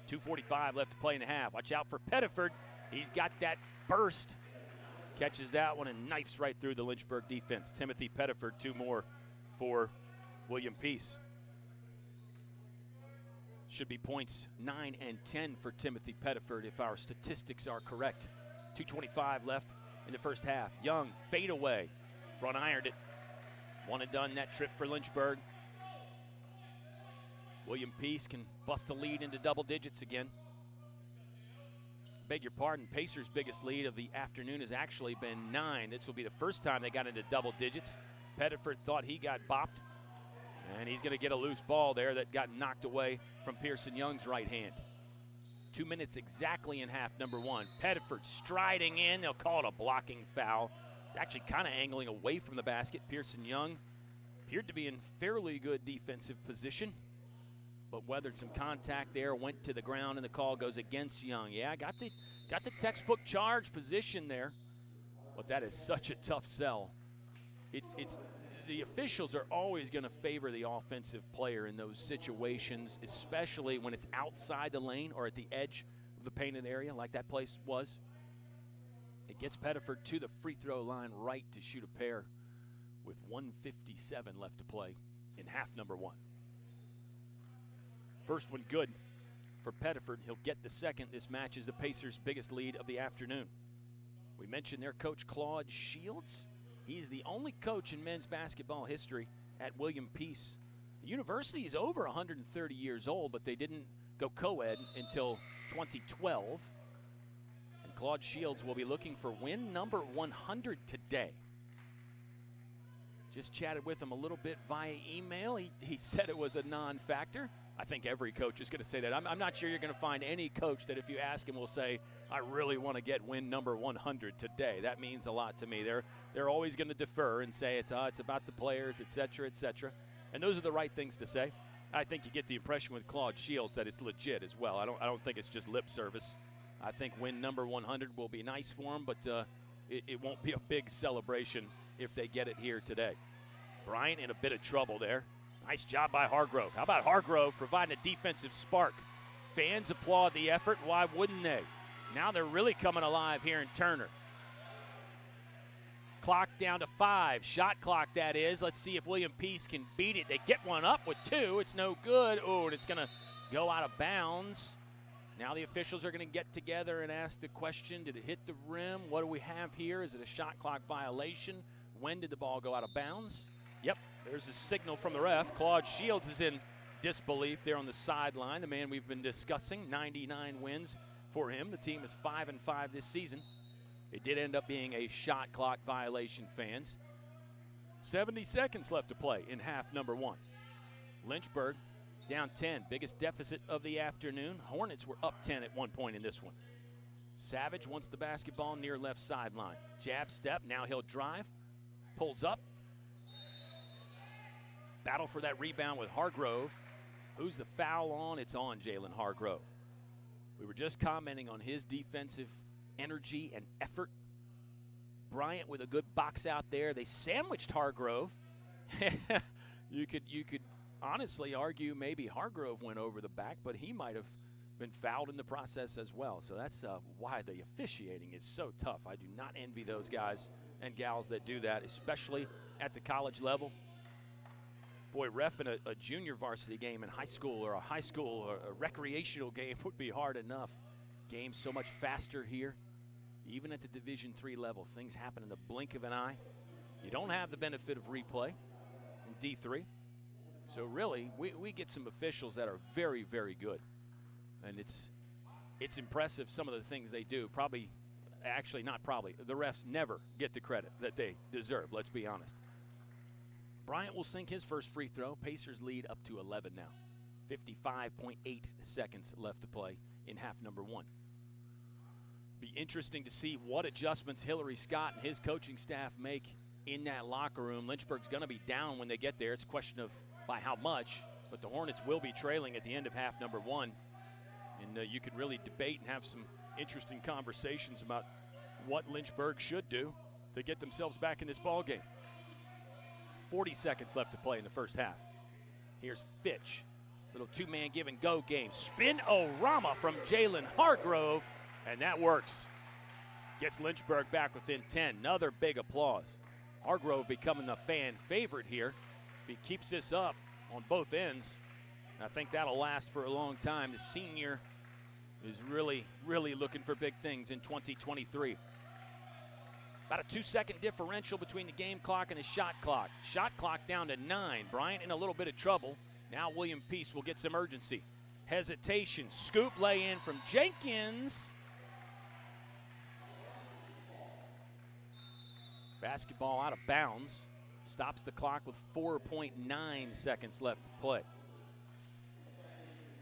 2:45 left to play in the half. Watch out for Pettiford. He's got that burst. Catches that one and knifes right through the Lynchburg defense. Timothy Pettiford, 2 more for William Peace. Should be points 9 and 10 for Timothy Pettiford if our statistics are correct. 2:25 left in the first half. Young, fade away. Front ironed it. One and done that trip for Lynchburg. William Peace can bust the lead into double digits again. Beg your pardon, Pacers' biggest lead of the afternoon has actually been 9. This will be the first time they got into double digits. Pettiford thought he got bopped, and he's going to get a loose ball there that got knocked away from Pearson Young's right hand. 2 minutes exactly in half number one. Pettiford striding in. They'll call it a blocking foul. He's actually kind of angling away from the basket. Pearson Young appeared to be in fairly good defensive position, but weathered some contact there, went to the ground, and the call goes against Young. Yeah, got the textbook charge position there. but that is such a tough sell. It's the officials are always going to favor the offensive player in those situations, especially when it's outside the lane or at the edge of the painted area like that place was. It gets Pettiford to the free throw line right to shoot a pair with 1:57 left to play in half number one. First one good for Pettiford. He'll get the second. This matches the Pacers' biggest lead of the afternoon. We mentioned their coach, Claude Shields. He's the only coach in men's basketball history at William Peace. The university is over 130 years old, but they didn't go co-ed until 2012. And Claude Shields will be looking for win number 100 today. Just chatted with him a little bit via email. He said it was a non-factor. I think every coach is going to say that. I'm not sure you're going to find any coach that if you ask him will say, I really want to get win number 100 today. That means a lot to me. They're always going to defer and say it's about the players, et cetera, et cetera. And those are the right things to say. I think you get the impression with Claude Shields that it's legit as well. I don't think it's just lip service. I think win number 100 will be nice for him, but it won't be a big celebration if they get it here today. Bryant in a bit of trouble there. Nice job by Hargrove. How about Hargrove providing a defensive spark? Fans applaud the effort. Why wouldn't they? Now they're really coming alive here in Turner. Clock down to 5. Shot clock, that is. Let's see if William Peace can beat it. They get one up with 2. It's no good. Oh, and it's going to go out of bounds. Now the officials are going to get together and ask the question, did it hit the rim? What do we have here? Is it a shot clock violation? When did the ball go out of bounds? Yep, there's a signal from the ref. Claude Shields is in disbelief there on the sideline. The man we've been discussing, 99 wins for him. The team is 5-5 this season. It did end up being a shot clock violation, fans. 70 seconds left to play in half number one. Lynchburg down 10, biggest deficit of the afternoon. Hornets were up 10 at one point in this one. Savage wants the basketball near left sideline. Jab step, now he'll drive, pulls up. Battle for that rebound with Hargrove. Who's the foul on? It's on Jalen Hargrove. We were just commenting on his defensive energy and effort. Bryant with a good box out there. They sandwiched Hargrove. You could honestly argue maybe Hargrove went over the back, but he might have been fouled in the process as well. So that's why the officiating is so tough. I do not envy those guys and gals that do that, especially at the college level. Boy, reffing a junior varsity game in high school or a recreational game would be hard enough. Game's so much faster here. Even at the Division III level, things happen in the blink of an eye. You don't have the benefit of replay in D3. So really, we get some officials that are very, very good. And it's impressive some of the things they do. The refs never get the credit that they deserve, let's be honest. Bryant will sink his first free throw. Pacers lead up to 11 now. 55.8 seconds left to play in half number one. Be interesting to see what adjustments Hillary Scott and his coaching staff make in that locker room. Lynchburg's going to be down when they get there. It's a question of by how much, but the Hornets will be trailing at the end of half number one. And you could really debate and have some interesting conversations about what Lynchburg should do to get themselves back in this ball game. 40 seconds left to play in the first half. Here's Fitch. Little two-man give-and-go game. Spin-o-rama from Jalen Hargrove, and that works. Gets Lynchburg back within 10. Another big applause. Hargrove becoming the fan favorite here. If he keeps this up on both ends, I think that'll last for a long time. The senior is really, really looking for big things in 2023. About a 2-second differential between the game clock and the shot clock. Shot clock down to 9. Bryant in a little bit of trouble. Now William Peace will get some urgency. Hesitation. Scoop lay in from Jenkins. Basketball out of bounds. Stops the clock with 4.9 seconds left to play.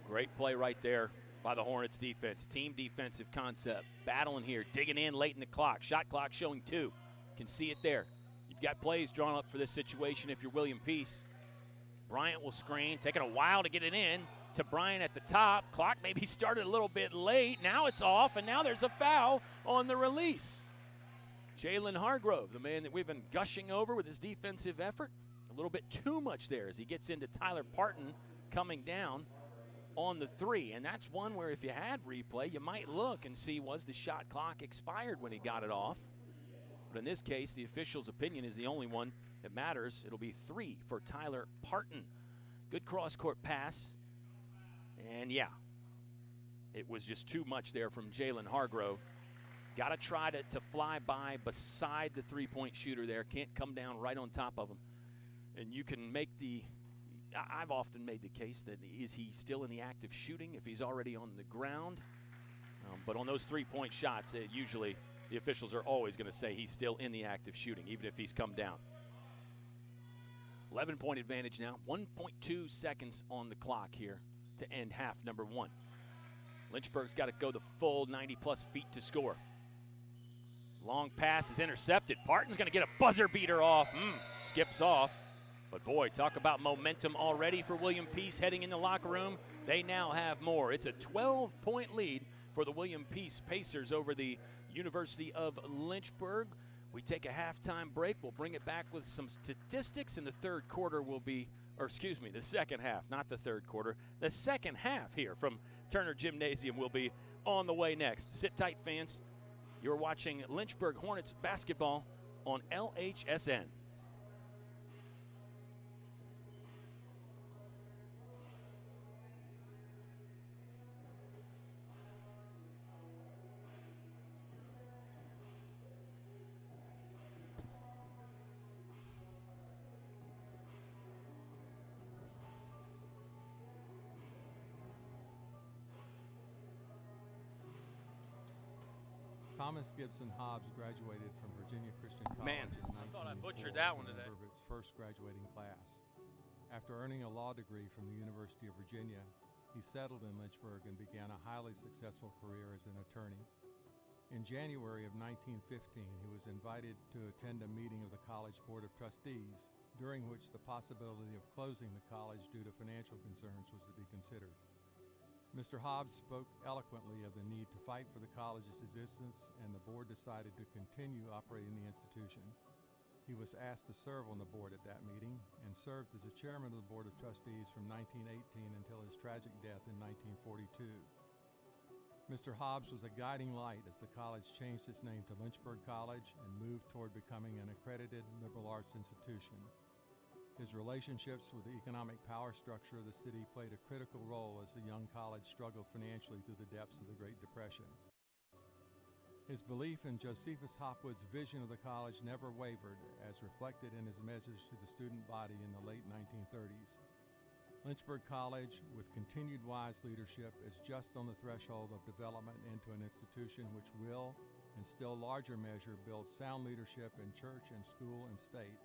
Great play right there by the Hornets defense. Team defensive concept. Battling here, digging in late in the clock. Shot clock showing 2. Can see it there. You've got plays drawn up for this situation if you're William Peace. Bryant will screen, taking a while to get it in to Bryant at the top. Clock maybe started a little bit late. Now it's off, and now there's a foul on the release. Jalen Hargrove, the man that we've been gushing over with his defensive effort. A little bit too much there as he gets into Tyler Parton coming down on the three. And that's one where if you had replay, you might look and see, was the shot clock expired when he got it off? But in this case, the official's opinion is the only one that matters. It'll be 3 for Tyler Parton. Good cross-court pass. And, yeah, it was just too much there from Jalen Hargrove. Got to try to fly by beside the three-point shooter there. Can't come down right on top of him. And you can make I've often made the case that is he still in the act of shooting if he's already on the ground? But on those three-point shots, usually the officials are always going to say he's still in the act of shooting, even if he's come down. 11-point advantage now. 1.2 seconds on the clock here to end half number 1. Lynchburg's got to go the full 90-plus feet to score. Long pass is intercepted. Parton's going to get a buzzer beater off. Skips off. But, boy, talk about momentum already for William Peace heading in the locker room. They now have more. It's a 12-point lead for the William Peace Pacers over the University of Lynchburg. We take a halftime break. We'll bring it back with some statistics, and the third quarter will be, the second half, not the third quarter. The second half here from Turner Gymnasium will be on the way next. Sit tight, fans. You're watching Lynchburg Hornets basketball on LHSN. Thomas Gibson Hobbs graduated from Virginia Christian College in 1940 I thought I butchered that one today. Of its first graduating class. After earning a law degree from the University of Virginia, he settled in Lynchburg and began a highly successful career as an attorney. In January of 1915, he was invited to attend a meeting of the College Board of Trustees, during which the possibility of closing the college due to financial concerns was to be considered. Mr. Hobbs spoke eloquently of the need to fight for the college's existence, and the board decided to continue operating the institution. He was asked to serve on the board at that meeting and served as the chairman of the Board of Trustees from 1918 until his tragic death in 1942. Mr. Hobbs was a guiding light as the college changed its name to Lynchburg College and moved toward becoming an accredited liberal arts institution. His relationships with the economic power structure of the city played a critical role as the young college struggled financially through the depths of the Great Depression. His belief in Josephus Hopwood's vision of the college never wavered, as reflected in his message to the student body in the late 1930s. Lynchburg College, with continued wise leadership, is just on the threshold of development into an institution which will, in still larger measure, build sound leadership in church and school and state.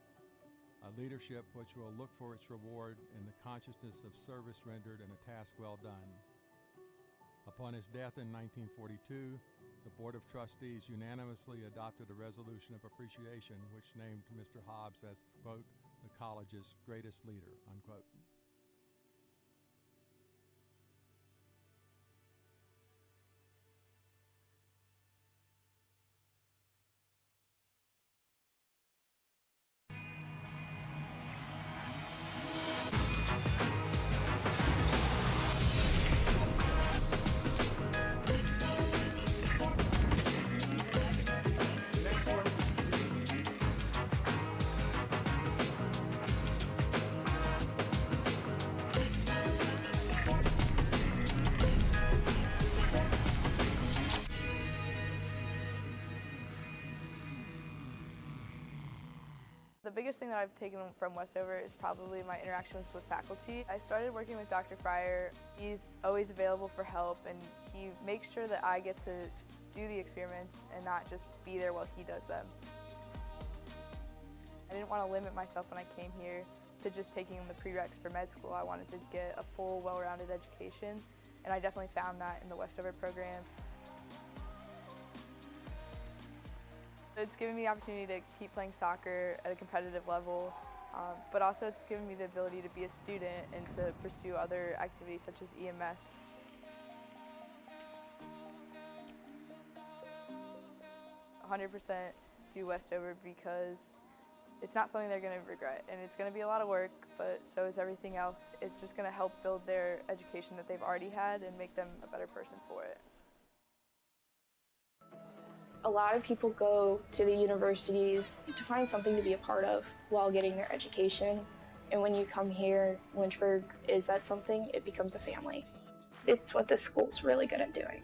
A leadership which will look for its reward in the consciousness of service rendered and a task well done. Upon his death in 1942, the Board of Trustees unanimously adopted a resolution of appreciation which named Mr. Hobbs as, quote, the college's greatest leader, unquote. The biggest thing that I've taken from Westover is probably my interactions with faculty. I started working with Dr. Fryer. He's always available for help, and he makes sure that I get to do the experiments and not just be there while he does them. I didn't want to limit myself when I came here to just taking the prereqs for med school. I wanted to get a full, well-rounded education, and I definitely found that in the Westover program. It's given me the opportunity to keep playing soccer at a competitive level, but also it's given me the ability to be a student and to pursue other activities such as EMS. "100% do Westover because it's not something they're going to regret, and it's going to be a lot of work, but so is everything else. It's just going to help build their education that they've already had and make them a better person for it. A lot of people go to the universities to find something to be a part of while getting their education. And when you come here, Lynchburg is that something, it becomes a family. It's what this school's really good at doing.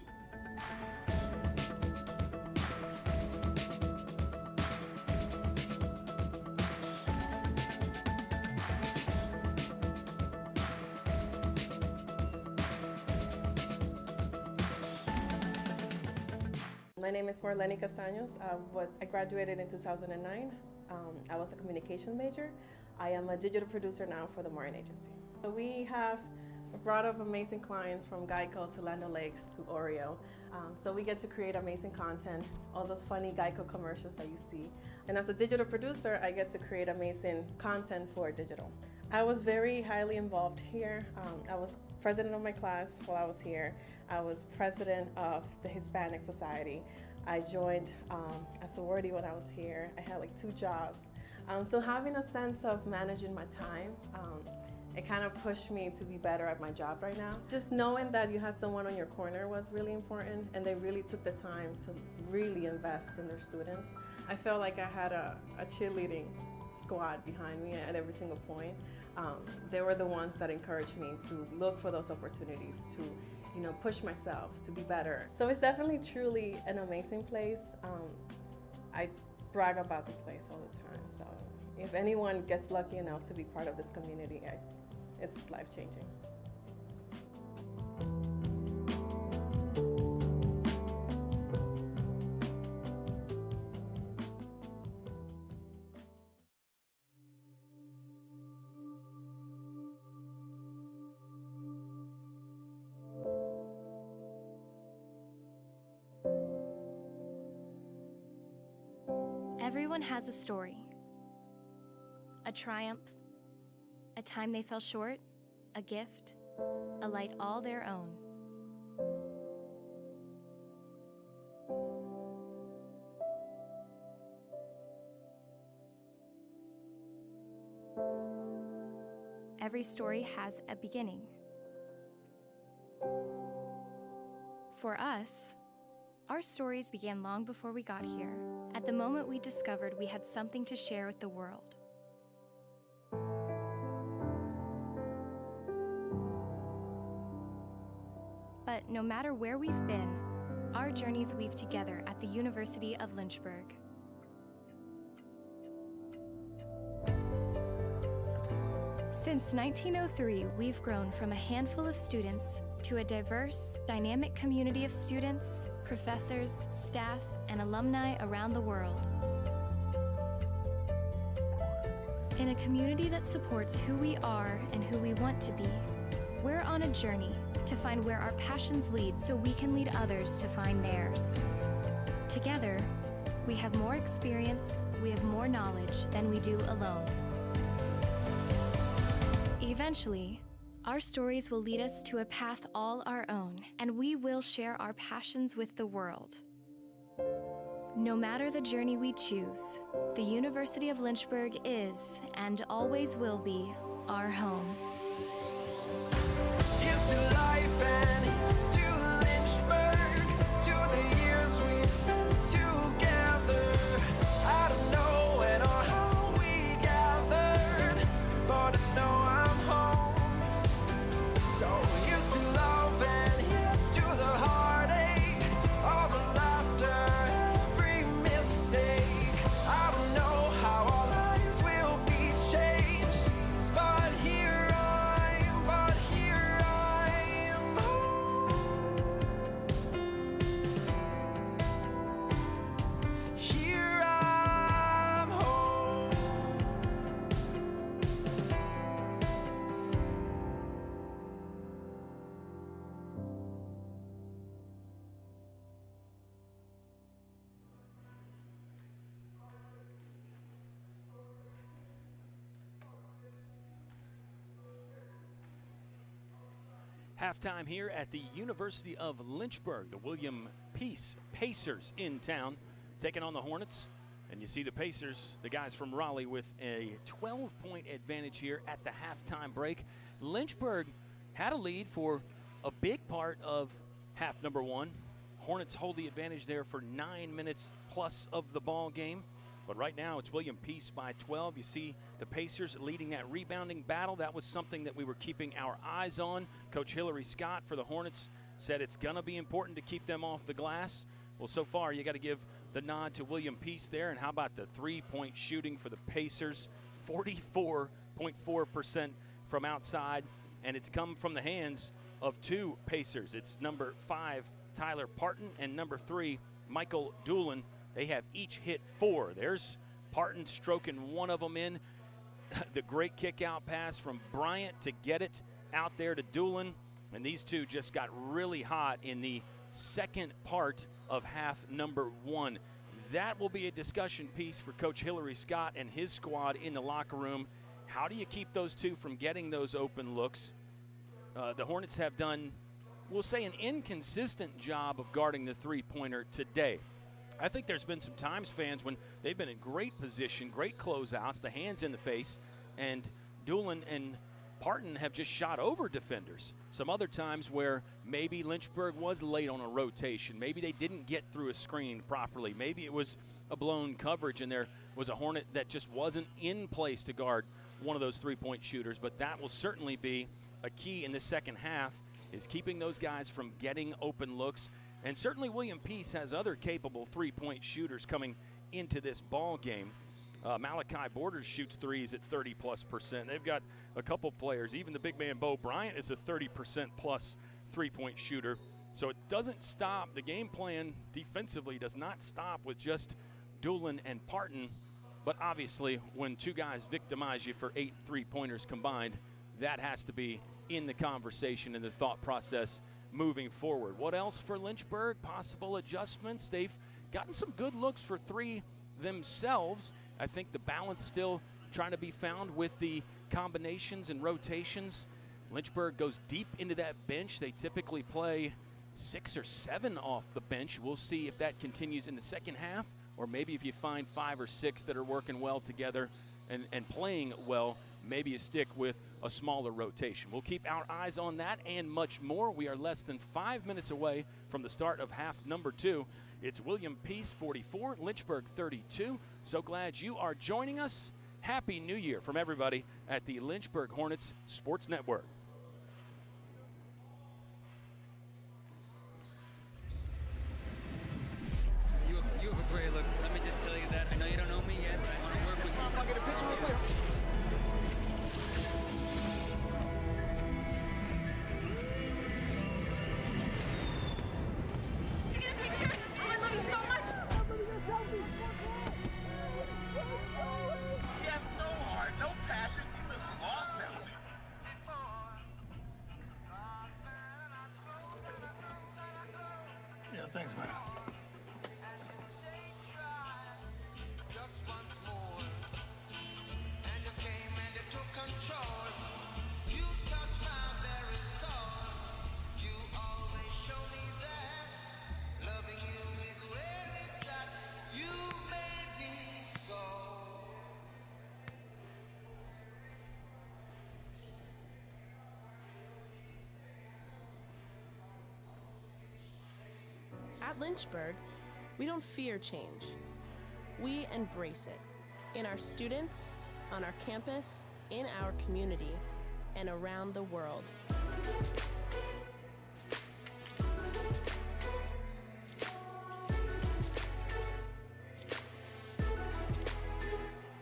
My name is Marlene Castaños. I graduated in 2009. I was a communication major. I am a digital producer now for the Martin Agency. So we have a lot of amazing clients from Geico to Land O'Lakes to Oreo. So we get to create amazing content, all those funny Geico commercials that you see. And as a digital producer, I get to create amazing content for digital. I was very highly involved here. I was president of my class while I was here. I was president of the Hispanic Society. I joined a sorority when I was here. I had like 2 jobs. So having a sense of managing my time, it kind of pushed me to be better at my job right now. Just knowing that you had someone on your corner was really important, and they really took the time to really invest in their students. I felt like I had a cheerleading squad behind me at every single point. They were the ones that encouraged me to look for those opportunities, to push myself to be better. So it's definitely truly an amazing place. I brag about this place all the time. So if anyone gets lucky enough to be part of this community, it's life-changing. Everyone has a story, a triumph, a time they fell short, a gift, a light all their own. Every story has a beginning. For us, our stories began long before we got here, at the moment we discovered we had something to share with the world. But no matter where we've been, our journeys weave together at the University of Lynchburg. Since 1903, we've grown from a handful of students to a diverse, dynamic community of students, professors, staff, and alumni around the world. In a community that supports who we are and who we want to be, we're on a journey to find where our passions lead so we can lead others to find theirs. Together, we have more experience, we have more knowledge than we do alone. Eventually, our stories will lead us to a path all our own, and we will share our passions with the world. No matter the journey we choose, the University of Lynchburg is, and always will be, our home. Here's to life and here's to Lynchburg, to the years we spent together. I don't know when or how we gathered, but I know I'm home. So here's to love and here's to the heartache, all the laughter, every mistake. I don't know how our lives will be changed, but here I am home. Here I'm home. Halftime here at the University of Lynchburg. The William Peace Pacers in town, taking on the Hornets. And you see the Pacers, the guys from Raleigh, with a 12-point advantage here at the halftime break. Lynchburg had a lead for a big part of half number one. Hornets hold the advantage there for 9 minutes plus of the ball game. But right now it's William Peace by 12. You see the Pacers leading that rebounding battle. That was something that we were keeping our eyes on. Coach Hillary Scott for the Hornets said it's going to be important to keep them off the glass. Well, so far you got to give the nod to William Peace there. And how about the three-point shooting for the Pacers? 44.4% from outside. And it's come from the hands of two Pacers. It's number 5, Tyler Parton, and number 3, Michael Doolin. They have each hit 4. There's Parton stroking one of them in. The great kick-out pass from Bryant to get it out there to Doolin. And these two just got really hot in the second part of half number one. That will be a discussion piece for Coach Hillary Scott and his squad in the locker room. How do you keep those two from getting those open looks? The Hornets have done, we'll say, an inconsistent job of guarding the three-pointer today. I think there's been some times, fans, when they've been in great position, great closeouts, the hands in the face, and Doolin and Parton have just shot over defenders. Some other times where maybe Lynchburg was late on a rotation. Maybe they didn't get through a screen properly. Maybe it was a blown coverage and there was a Hornet that just wasn't in place to guard one of those three-point shooters. But that will certainly be a key in the second half, is keeping those guys from getting open looks. And certainly William Peace has other capable three-point shooters coming into this ball game. Malachi Borders shoots threes at 30+%. They've got a couple players. Even the big man Bo Bryant is a 30% plus three-point shooter. So it doesn't stop. The game plan defensively does not stop with just Doolin and Parton. But obviously, when two guys victimize you for 8 three-pointers combined, that has to be in the conversation and the thought process moving forward. What else for Lynchburg? Possible adjustments. They've gotten some good looks for three themselves. I think the balance still trying to be found with the combinations and rotations. Lynchburg goes deep into that bench. They typically play 6 or 7 off the bench. We'll see if that continues in the second half, or maybe if you find 5 or 6 that are working well together and playing well, maybe you stick with a smaller rotation. We'll keep our eyes on that and much more. We are less than 5 minutes away from the start of half number 2. It's William Peace 44, Lynchburg 32. So glad you are joining us. Happy New Year from everybody at the Lynchburg Hornets Sports Network. You have a great look. Let me just tell you that. I know you don't know me yet, but I want to work with you. I'll get a picture real quick. He has no heart, no passion. He looks lost out there. Yeah, thanks, man. Just once more, and you came and you took control. You touched my very soul. You always show me that loving you is where it's at. You made me so. At Lynchburg, we don't fear change. We embrace it. In our students, on our campus, in our community, and around the world.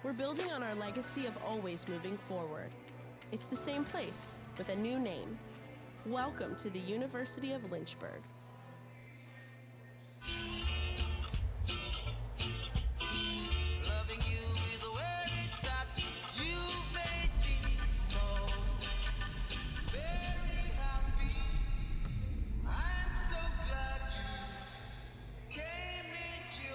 We're building on our legacy of always moving forward. It's the same place, with a new name. Welcome to the University of Lynchburg. Loving you is where it's at. You made me so very happy. I'm so glad you came into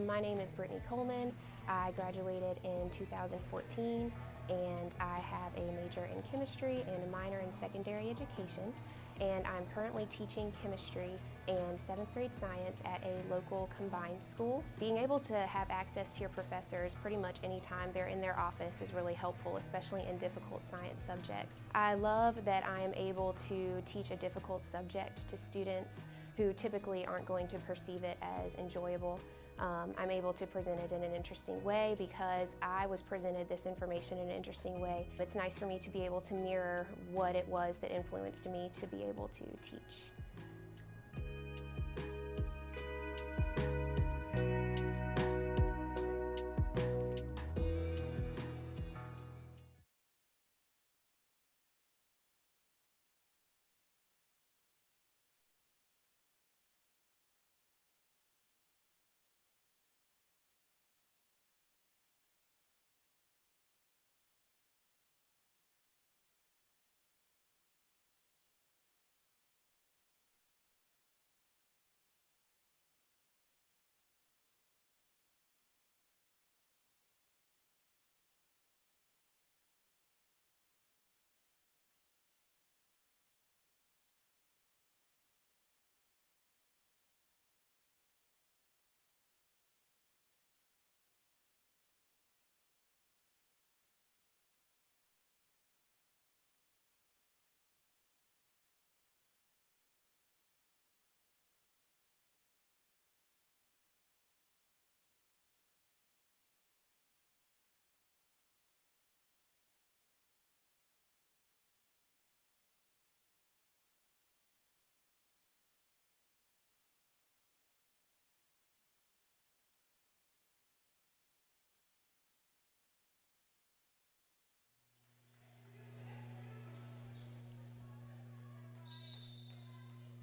my My name is Brittany Coleman. I graduated in 2014, and I have a major in chemistry and a minor in secondary education. And I'm currently teaching chemistry and 7th grade science at a local combined school. Being able to have access to your professors pretty much anytime they're in their office is really helpful, especially in difficult science subjects. I love that I am able to teach a difficult subject to students who typically aren't going to perceive it as enjoyable. I'm able to present it in an interesting way because I was presented this information in an interesting way. It's nice for me to be able to mirror what it was that influenced me to be able to teach.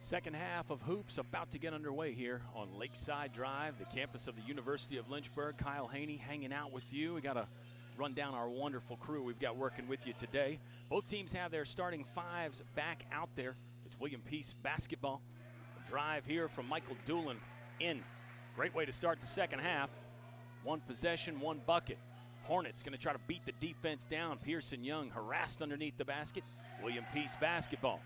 Second half of Hoops about to get underway here on Lakeside Drive, the campus of the University of Lynchburg. Kyle Haney hanging out with you. We got to run down our wonderful crew we've got working with you today. Both teams have their starting fives back out there. It's William Peace basketball. A drive here from Michael Doolin in. Great way to start the second half. One possession, one bucket. Hornets going to try to beat the defense down. Pearson Young harassed underneath the basket. William Peace basketball.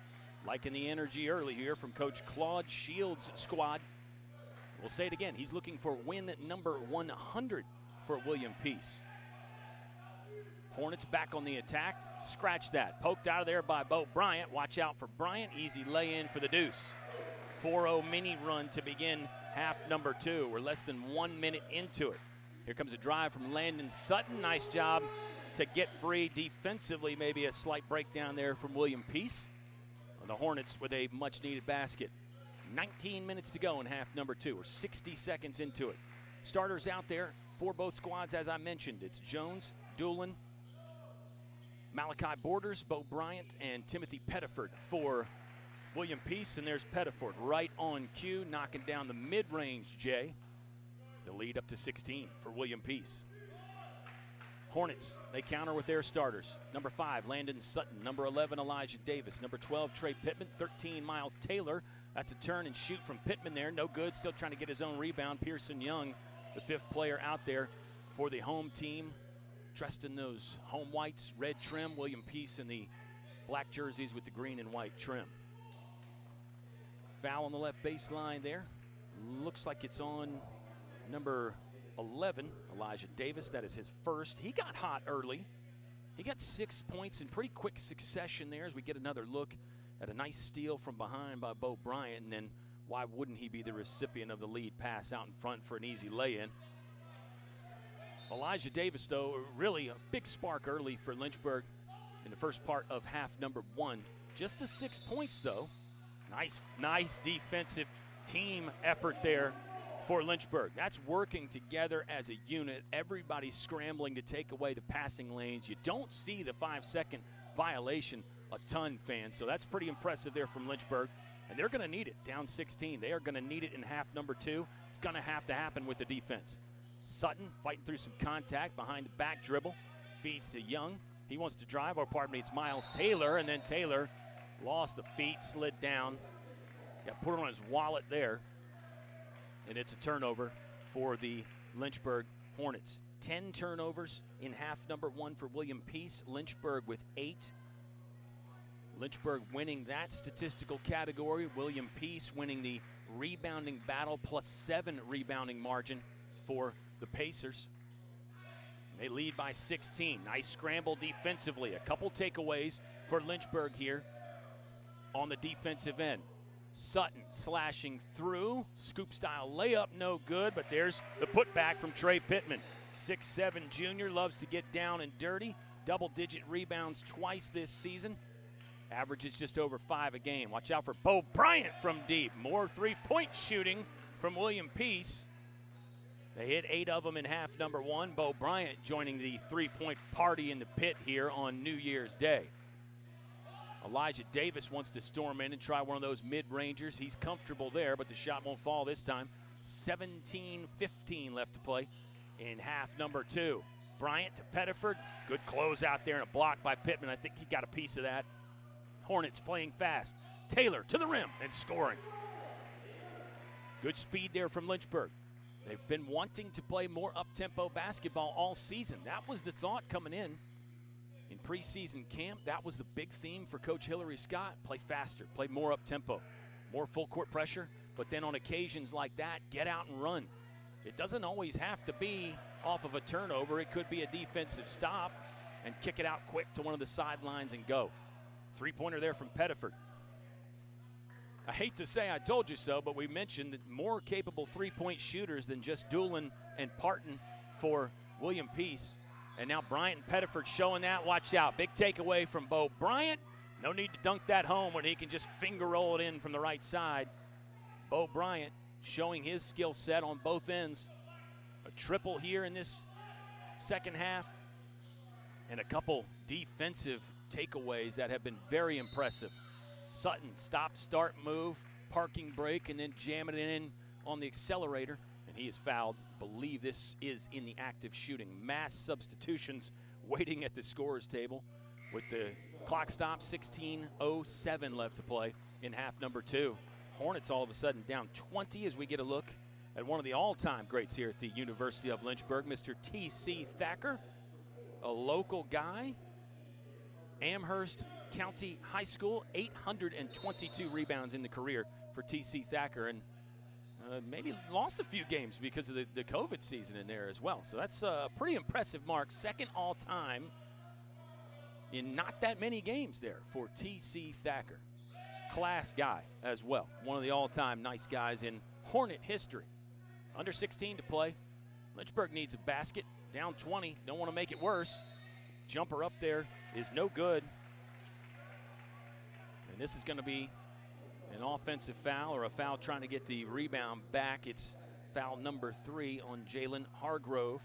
Liking the energy early here from Coach Claude Shields' squad. We'll say it again. He's looking for win number 100 for William Peace. Hornets back on the attack. Scratch that. Poked out of there by Bo Bryant. Watch out for Bryant. Easy lay-in for the deuce. 4-0 mini run to begin half number 2. We're less than 1 minute into it. Here comes a drive from Landon Sutton. Nice job to get free defensively. Maybe a slight breakdown there from William Peace. The Hornets with a much-needed basket. 19 minutes to go in half number 2. We're 60 seconds into it. Starters out there for both squads, as I mentioned. It's Jones, Doolin, Malachi Borders, Bo Bryant, and Timothy Pettiford for William Peace. And there's Pettiford right on cue, knocking down the mid-range J. The lead up to 16 for William Peace. Hornets, they counter with their starters. Number 5, Landon Sutton. Number 11, Elijah Davis. Number 12, Trey Pittman. 13, Miles Taylor. That's a turn and shoot from Pittman there. No good, still trying to get his own rebound. Pearson Young, the 5th player out there for the home team. Dressed in those home whites, red trim. William Peace in the black jerseys with the green and white trim. Foul on the left baseline there. Looks like it's on number 11, Elijah Davis. That is his first. He got hot early. He got 6 points in pretty quick succession there as we get another look at a nice steal from behind by Bo Bryant. And then why wouldn't he be the recipient of the lead pass out in front for an easy lay-in? Elijah Davis, though, really a big spark early for Lynchburg in the first part of half number 1. Just the 6 points, though. Nice defensive team effort there for Lynchburg. That's working together as a unit. Everybody scrambling to take away the passing lanes. You don't see the 5-second violation a ton, fans. So that's pretty impressive there from Lynchburg. And they're going to need it. Down 16. They are going to need it in half number 2. It's going to have to happen with the defense. Sutton fighting through some contact behind the back dribble. Feeds to Young. He wants to drive. Or pardon me, it's Miles Taylor. And then Taylor lost the feet, slid down. Got put on his wallet there. And it's a turnover for the Lynchburg Hornets. 10 turnovers in half number 1 for William Peace. Lynchburg with 8. Lynchburg winning that statistical category. William Peace winning the rebounding battle, plus 7 rebounding margin for the Pacers. They lead by 16. Nice scramble defensively. A couple takeaways for Lynchburg here on the defensive end. Sutton slashing through. Scoop style layup, no good, but there's the putback from Trey Pittman. 6'7" junior, loves to get down and dirty. Double-digit rebounds twice this season. Averages just over 5 a game. Watch out for Bo Bryant from deep. More three-point shooting from William Peace. They hit 8 of them in half number 1. Bo Bryant joining the three-point party in the pit here on New Year's Day. Elijah Davis wants to storm in and try one of those mid-rangers. He's comfortable there, but the shot won't fall this time. 17-15 left to play in half number 2. Bryant to Pettiford. Good close out there and a block by Pittman. I think he got a piece of that. Hornets playing fast. Taylor to the rim and scoring. Good speed there from Lynchburg. They've been wanting to play more up-tempo basketball all season. That was the thought coming in preseason camp. That was the big theme for Coach Hillary Scott. Play faster, play more up-tempo, more full-court pressure, but then on occasions like that, get out and run. It doesn't always have to be off of a turnover. It could be a defensive stop and kick it out quick to one of the sidelines and go. Three-pointer there from Pettiford. I hate to say I told you so, but we mentioned that more capable three-point shooters than just Doolin and Parton for William Peace. And now Bryant and Pettiford showing that. Watch out. Big takeaway from Bo Bryant. No need to dunk that home when he can just finger roll it in from the right side. Bo Bryant showing his skill set on both ends. A triple here in this second half. And a couple defensive takeaways that have been very impressive. Sutton stop, start, move, parking break, and then jamming it in on the accelerator. And he is fouled. Believe this is in the active shooting. Mass substitutions waiting at the scorer's table with the clock stop, 16:07 left to play in half number 2. Hornets all of a sudden down 20 as we get a look at one of the all-time greats here at the University of Lynchburg, Mr. T.C. Thacker, a local guy. Amherst County High School, 822 rebounds in the career for T.C. Thacker, and maybe lost a few games because of the COVID season in there as well. So that's a pretty impressive mark. Second all-time in not that many games there for T.C. Thacker. Class guy as well. One of the all-time nice guys in Hornet history. Under 16 to play. Lynchburg needs a basket. Down 20. Don't want to make it worse. Jumper up there is no good. And this is going to be an offensive foul, or a foul trying to get the rebound back. It's foul number 3 on Jalen Hargrove.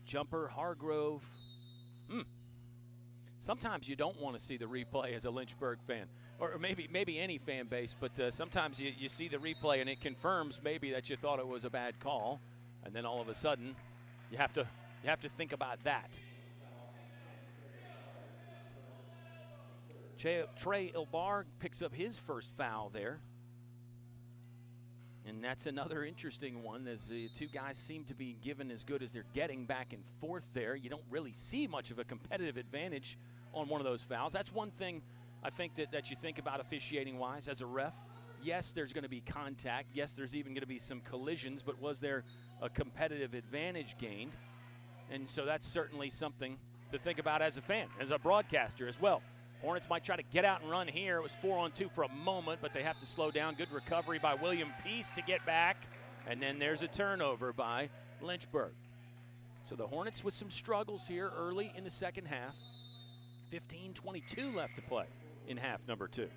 Jumper, Hargrove. Sometimes you don't want to see the replay as a Lynchburg fan, or maybe any fan base, but sometimes you see the replay and it confirms maybe that you thought it was a bad call, and then all of a sudden you have to think about that. Trey Ilbar picks up his first foul there. And that's another interesting one, as the two guys seem to be given as good as they're getting back and forth there. You don't really see much of a competitive advantage on one of those fouls. That's one thing I think that you think about officiating-wise as a ref. Yes, there's going to be contact. Yes, there's even going to be some collisions, but was there a competitive advantage gained? And so that's certainly something to think about as a fan, as a broadcaster as well. Hornets might try to get out and run here. It was 4-on-2 for a moment, but they have to slow down. Good recovery by William Peace to get back. And then there's a turnover by Lynchburg. So the Hornets with some struggles here early in the second half. 15:22 left to play in half number 2.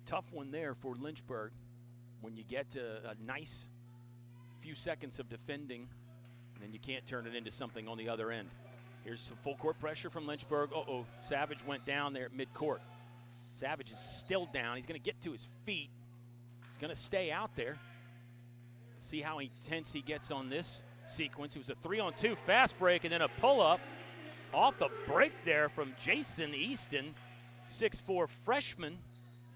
Tough one there for Lynchburg when you get a nice few seconds of defending, and then you can't turn it into something on the other end. Here's some full court pressure from Lynchburg. Savage went down there at midcourt. Savage is still down. He's going to get to his feet. He's going to stay out there. See how intense he gets on this sequence. It was a 3-on-2 fast break and then a pull-up off the break there from Jason Easton, 6'4" freshman.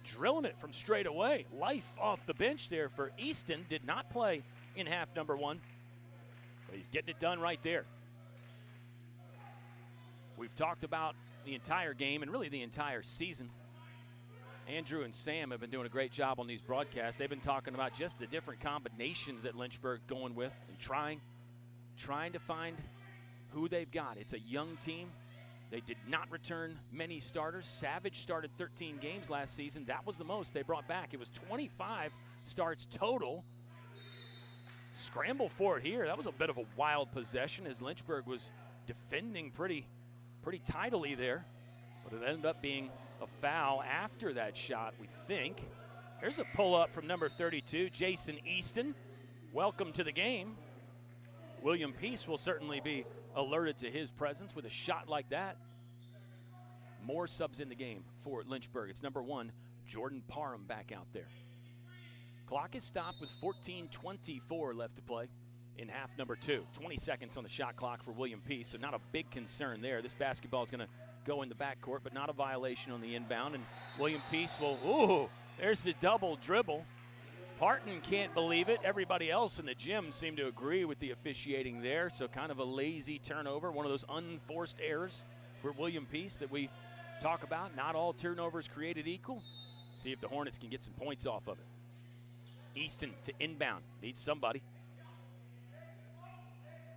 drilling it from straight away. Life off the bench there for Easton. Did not play in half number one, but he's getting it done right there. We've talked about the entire game and really the entire season. Andrew and Sam have been doing a great job on these broadcasts. They've been talking about just the different combinations that Lynchburg going with and trying to find who they've got. It's a young team. They did not return many starters. Savage started 13 games last season. That was the most they brought back. It was 25 starts total. Scramble for it here. That was a bit of a wild possession as Lynchburg was defending pretty tidily there. But it ended up being a foul after that shot, we think. There's a pull-up from number 32, Jason Easton. Welcome to the game. William Peace will certainly be alerted to his presence with a shot like that. More subs in the game for Lynchburg. It's number 1, Jordan Parham back out there. Clock is stopped with 14:24 left to play in half number 2. 20 seconds on the shot clock for William Peace, so not a big concern there. This basketball is going to go in the backcourt, but not a violation on the inbound. And William Peace will, there's the double dribble. Parton can't believe it. Everybody else in the gym seemed to agree with the officiating there, so kind of a lazy turnover, one of those unforced errors for William Peace that we talk about. Not all turnovers created equal. See if the Hornets can get some points off of it. Easton to inbound. Needs somebody.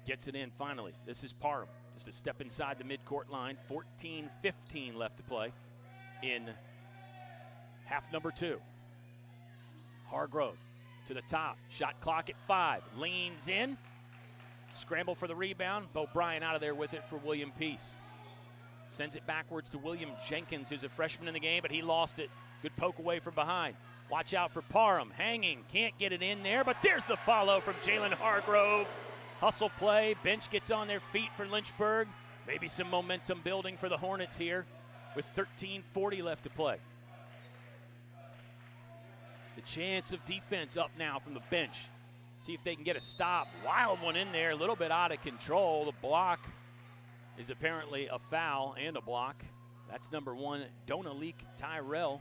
Gets it in finally. This is Parham. Just a step inside the midcourt line. 14:15 left to play in half number 2. Hargrove to the top. Shot clock at 5. Leans in. Scramble for the rebound. Bo Bryan out of there with it for William Peace. Sends it backwards to William Jenkins, who's a freshman in the game, but he lost it. Good poke away from behind. Watch out for Parham. Hanging. Can't get it in there, but there's the follow from Jalen Hargrove. Hustle play. Bench gets on their feet for Lynchburg. Maybe some momentum building for the Hornets here with 13:40 left to play. The chance of defense up now from the bench. See if they can get a stop. Wild one in there, a little bit out of control. The block is apparently a foul and a block. That's number 1, Donalik Tyrell,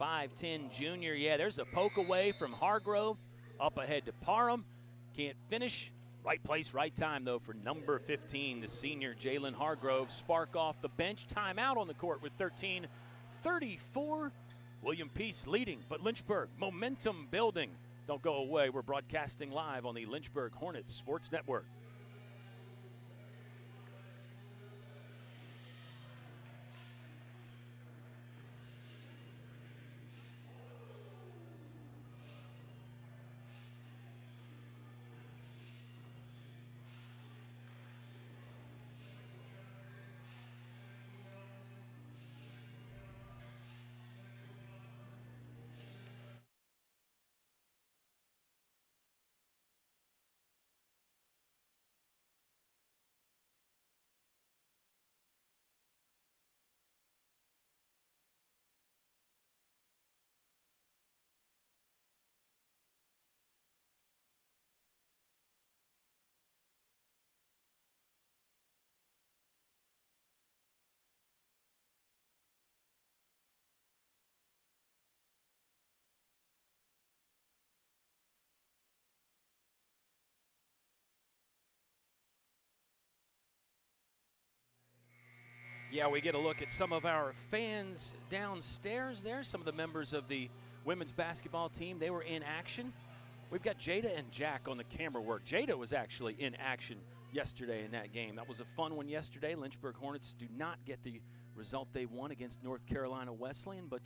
5'10 junior. Yeah, there's a poke away from Hargrove. Up ahead to Parham. Can't finish. Right place, right time, though, for number 15, the senior Jalen Hargrove. Spark off the bench. Timeout on the court with 13:34. William Peace leading, but Lynchburg, momentum building. Don't go away. We're broadcasting live on the Lynchburg Hornets Sports Network. Yeah, we get a look at some of our fans downstairs there. Some of the members of the women's basketball team, they were in action. We've got Jada and Jack on the camera work. Jada was actually in action yesterday in that game. That was a fun one yesterday. Lynchburg Hornets do not get the result they won against North Carolina Wesleyan, but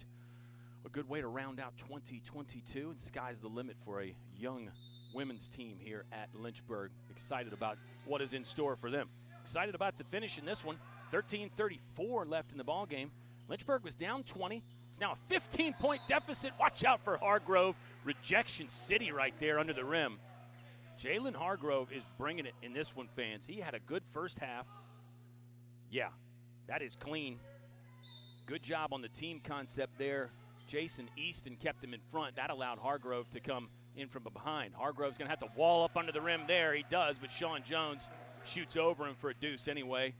a good way to round out 2022. And sky's the limit for a young women's team here at Lynchburg. Excited about what is in store for them. Excited about the finish in this one. 13:34 left in the ball game. Lynchburg was down 20. It's now a 15-point deficit. Watch out for Hargrove. Rejection City right there under the rim. Jalen Hargrove is bringing it in this one, fans. He had a good first half. Yeah, that is clean. Good job on the team concept there. Jason Easton kept him in front. That allowed Hargrove to come in from behind. Hargrove's going to have to wall up under the rim there. He does, but Sean Jones shoots over him for a deuce anyway.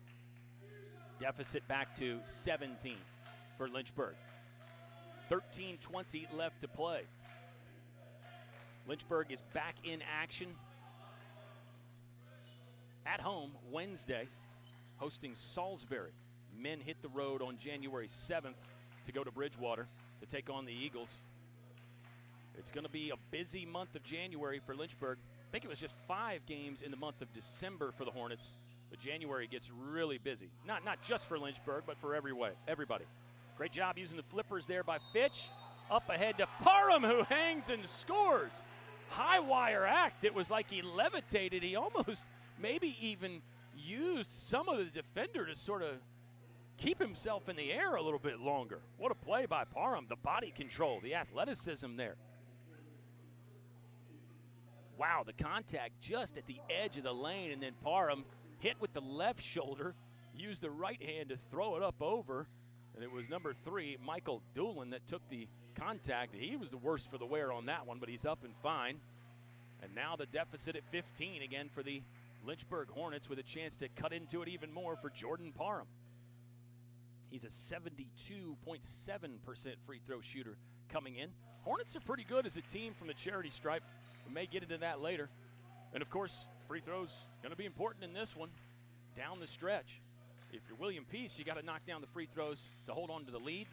Deficit back to 17 for Lynchburg. 13:20 left to play. Lynchburg is back in action at home Wednesday, hosting Salisbury. Men hit the road on January 7th to go to Bridgewater to take on the Eagles. It's going to be a busy month of January for Lynchburg. I think it was just 5 games in the month of December for the Hornets, but January gets really busy. Not just for Lynchburg, but for everybody. Great job using the flippers there by Fitch. Up ahead to Parham, who hangs and scores. High wire act. It was like he levitated. He almost maybe even used some of the defender to sort of keep himself in the air a little bit longer. What a play by Parham. The body control, the athleticism there. Wow, the contact just at the edge of the lane, and then Parham hit with the left shoulder, used the right hand to throw it up over, and it was number 3, Michael Doolin, that took the contact. He was the worst for the wear on that one, but he's up and fine. And now the deficit at 15 again for the Lynchburg Hornets, with a chance to cut into it even more for Jordan Parham. He's a 72.7% free throw shooter coming in. Hornets are pretty good as a team from the charity stripe. We may get into that later. And, of course, free throws going to be important in this one down the stretch. If you're William Peace, you got to knock down the free throws to hold on to the lead.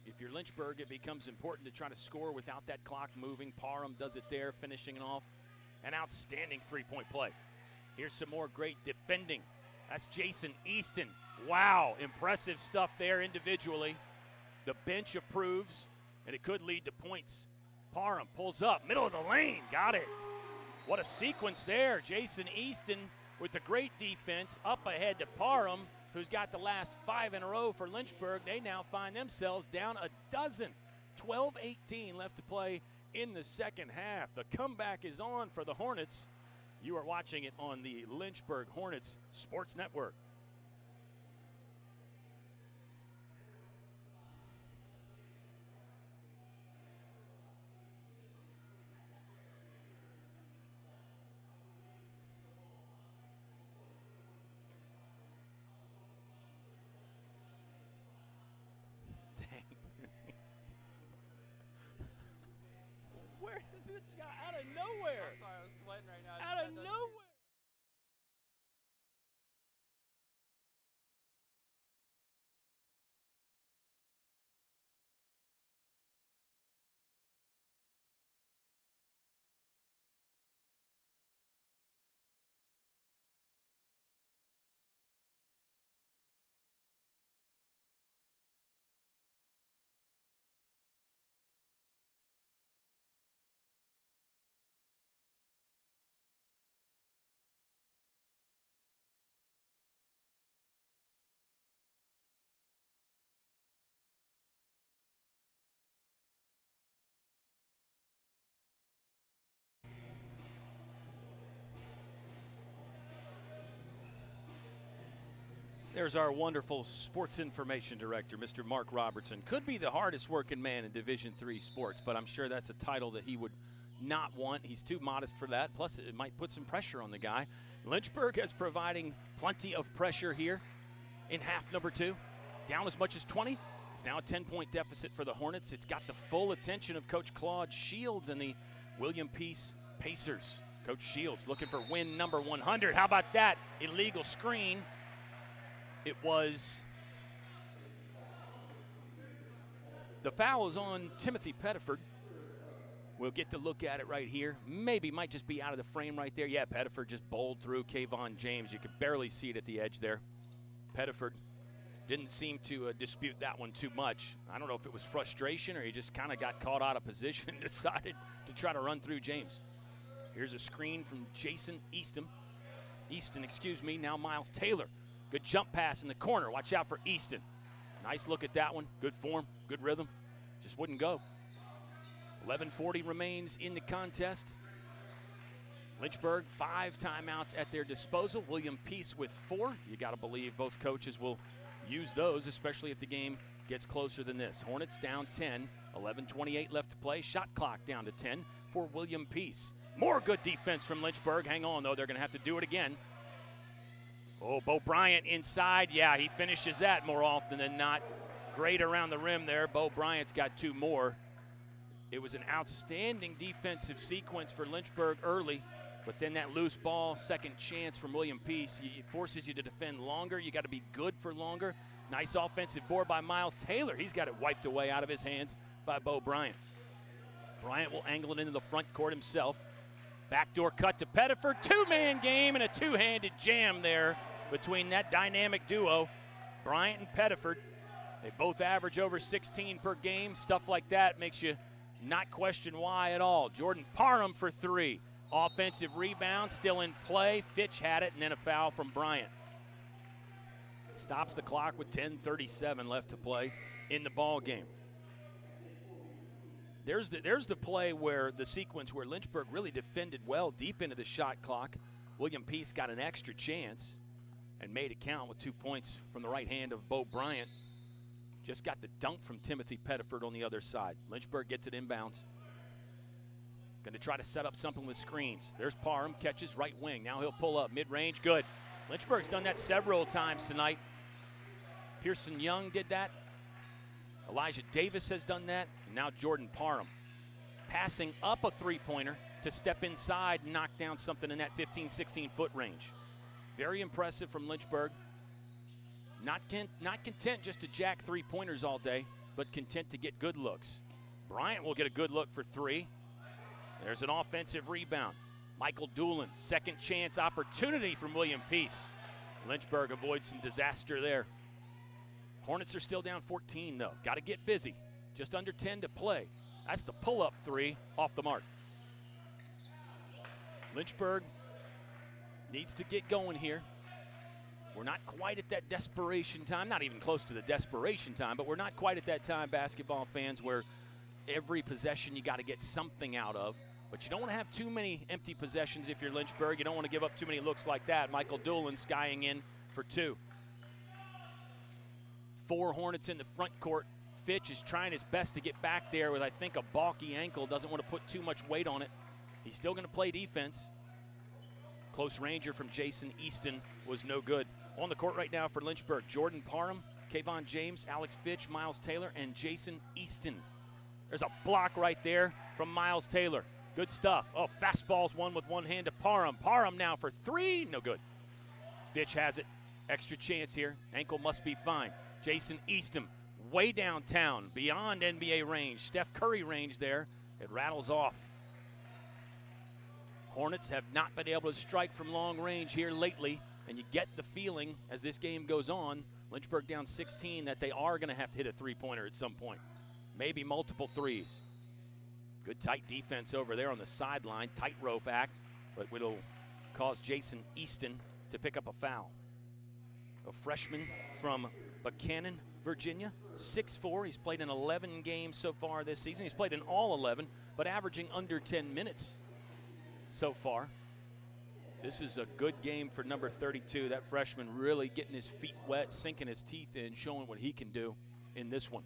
If you're Lynchburg, it becomes important to try to score without that clock moving. Parham does it there, finishing it off. An outstanding three-point play. Here's some more great defending. That's Jason Easton. Wow, impressive stuff there individually. The bench approves, and it could lead to points. Parham pulls up, middle of the lane, got it. What a sequence there. Jason Easton with the great defense up ahead to Parham, who's got the last 5 in a row for Lynchburg. They now find themselves down a dozen. 12-18 left to play in the second half. The comeback is on for the Hornets. You are watching it on the Lynchburg Hornets Sports Network. Where is this guy? Out of nowhere. I'm sorry, I was sweating right now. Out of nowhere. There's our wonderful sports information director, Mr. Mark Robertson. Could be the hardest working man in Division III sports, but I'm sure that's a title that he would not want. He's too modest for that. Plus, it might put some pressure on the guy. Lynchburg is providing plenty of pressure here in half number 2. Down as much as 20. It's now a 10-point deficit for the Hornets. It's got the full attention of Coach Claude Shields and the William Peace Pacers. Coach Shields looking for win number 100. How about that? Illegal screen. It was the foul is on Timothy Pettiford. We'll get to look at it right here. Maybe might just be out of the frame right there. Yeah, Pettiford just bowled through Kayvon James. You could barely see it at the edge there. Pettiford didn't seem to dispute that one too much. I don't know if it was frustration or he just kind of got caught out of position and decided to try to run through James. Here's a screen from Jason Easton. Now Miles Taylor. Good jump pass in the corner. Watch out for Easton. Nice look at that one. Good form, good rhythm. Just wouldn't go. 11:40 remains in the contest. Lynchburg, 5 timeouts at their disposal. William Peace with 4. You got to believe both coaches will use those, especially if the game gets closer than this. Hornets down 10. 11:28 left to play. Shot clock down to 10 for William Peace. More good defense from Lynchburg. Hang on, though. They're going to have to do it again. Oh, Bo Bryant inside. Yeah, he finishes that more often than not. Great around the rim there. Bo Bryant's got 2 more. It was an outstanding defensive sequence for Lynchburg early, but then that loose ball, second chance from William Peace, it forces you to defend longer. You got to be good for longer. Nice offensive board by Miles Taylor. He's got it wiped away out of his hands by Bo Bryant. Bryant will angle it into the front court himself. Backdoor cut to Pettiford. 2-man game and a 2-handed jam there between that dynamic duo, Bryant and Pettiford. They both average over 16 per game. Stuff like that makes you not question why at all. Jordan Parham for 3. Offensive rebound, still in play. Fitch had it, and then a foul from Bryant. Stops the clock with 10:37 left to play in the ball game. There's the play where the sequence where Lynchburg really defended well deep into the shot clock. William Peace got an extra chance and made it count with 2 points from the right hand of Bo Bryant. Just got the dunk from Timothy Pettiford on the other side. Lynchburg gets it inbounds. Going to try to set up something with screens. There's Parham, catches right wing. Now he'll pull up mid-range, good. Lynchburg's done that several times tonight. Pearson Young did that. Elijah Davis has done that. And now Jordan Parham. Passing up a three-pointer to step inside and knock down something in that 15, 16-foot range. Very impressive from Lynchburg. Not content just to jack three-pointers all day, but content to get good looks. Bryant will get a good look for 3. There's an offensive rebound. Michael Doolin, second chance opportunity from William Peace. Lynchburg avoids some disaster there. Hornets are still down 14, though. Got to get busy. Just under 10 to play. That's the pull-up 3 off the mark. Lynchburg needs to get going here. We're not quite at that desperation time, not even close to the desperation time, but we're not quite at that time, basketball fans, where every possession you got to get something out of. But you don't want to have too many empty possessions if you're Lynchburg. You don't want to give up too many looks like that. Michael Doolin skying in for 2. 4 Hornets in the front court. Fitch is trying his best to get back there with, I think, a balky ankle. Doesn't want to put too much weight on it. He's still going to play defense. Close ranger from Jason Easton was no good. On the court right now for Lynchburg, Jordan Parham, Kayvon James, Alex Fitch, Miles Taylor, and Jason Easton. There's a block right there from Miles Taylor. Good stuff. Oh, fastballs won with one hand to Parham. Parham now for 3, no good. Fitch has it. Extra chance here. Ankle must be fine. Jason Easton way downtown, beyond NBA range. Steph Curry range there. It rattles off. Hornets have not been able to strike from long range here lately, and you get the feeling as this game goes on, Lynchburg down 16, that they are going to have to hit a three-pointer at some point. Maybe multiple threes. Good tight defense over there on the sideline. Tightrope act, but it'll cause Jason Easton to pick up a foul. A freshman from Buchanan, Virginia, 6'4". He's played in 11 games so far this season. He's played in all 11, but averaging under 10 minutes so far. This is a good game for number 32. That freshman really getting his feet wet, sinking his teeth in, showing what he can do in this one.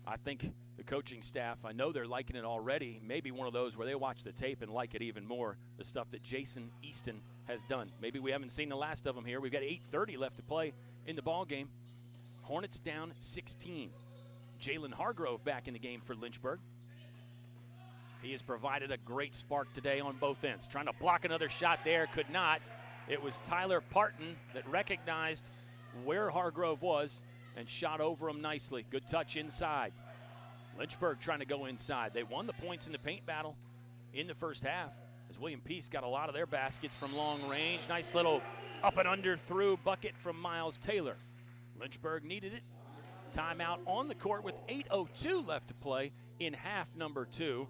I think the coaching staff, I know they're liking it already. Maybe one of those where they watch the tape and like it even more, the stuff that Jason Easton has done. Maybe we haven't seen the last of them here. We've got 8:30 left to play in the ball game. Hornets down 16. Jalen Hargrove back in the game for Lynchburg. He has provided a great spark today on both ends. Trying to block another shot there, could not. It was Tyler Parton that recognized where Hargrove was and shot over him nicely. Good touch inside. Lynchburg trying to go inside. They won the points in the paint battle in the first half as William Peace got a lot of their baskets from long range. Nice little up and under through bucket from Miles Taylor. Lynchburg needed it. Timeout on the court with 8:02 left to play in half number 2.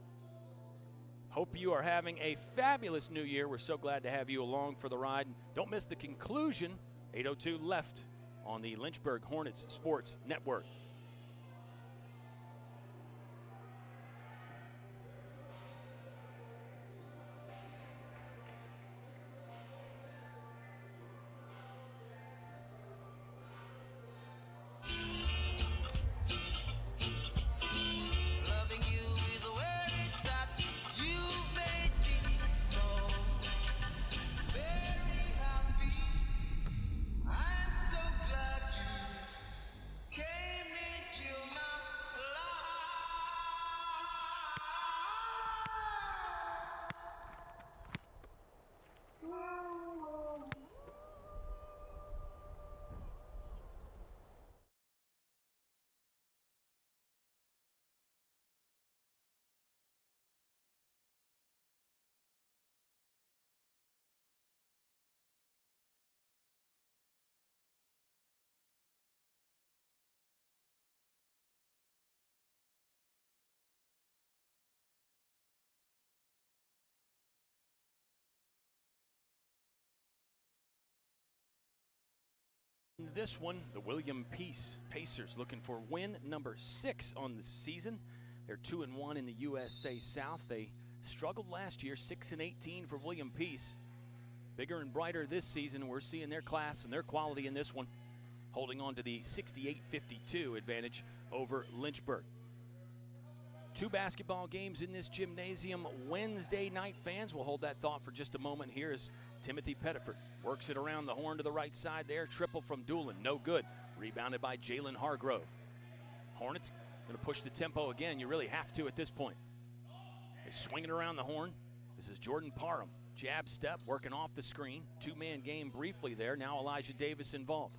Hope you are having a fabulous new year. We're so glad to have you along for the ride. Don't miss the conclusion. 8:02 left on the Lynchburg Hornets Sports Network. Came in this one. The William Peace Pacers looking for win number 6 on the season. They're 2-1 in the USA South. They struggled last year, 6-18 for William Peace. Bigger and brighter this season. We're seeing their class and their quality in this one, holding on to the 68-52 advantage over Lynchburg. 2 basketball games in this gymnasium Wednesday night. Fans will hold that thought for just a moment. Here as Timothy Pettiford works it around the horn to the right side there. Triple from Doolin, no good. Rebounded by Jalen Hargrove. Hornets going to push the tempo again. You really have to at this point. They swing it around the horn. This is Jordan Parham. Jab step, working off the screen. 2-man game briefly there. Now Elijah Davis involved.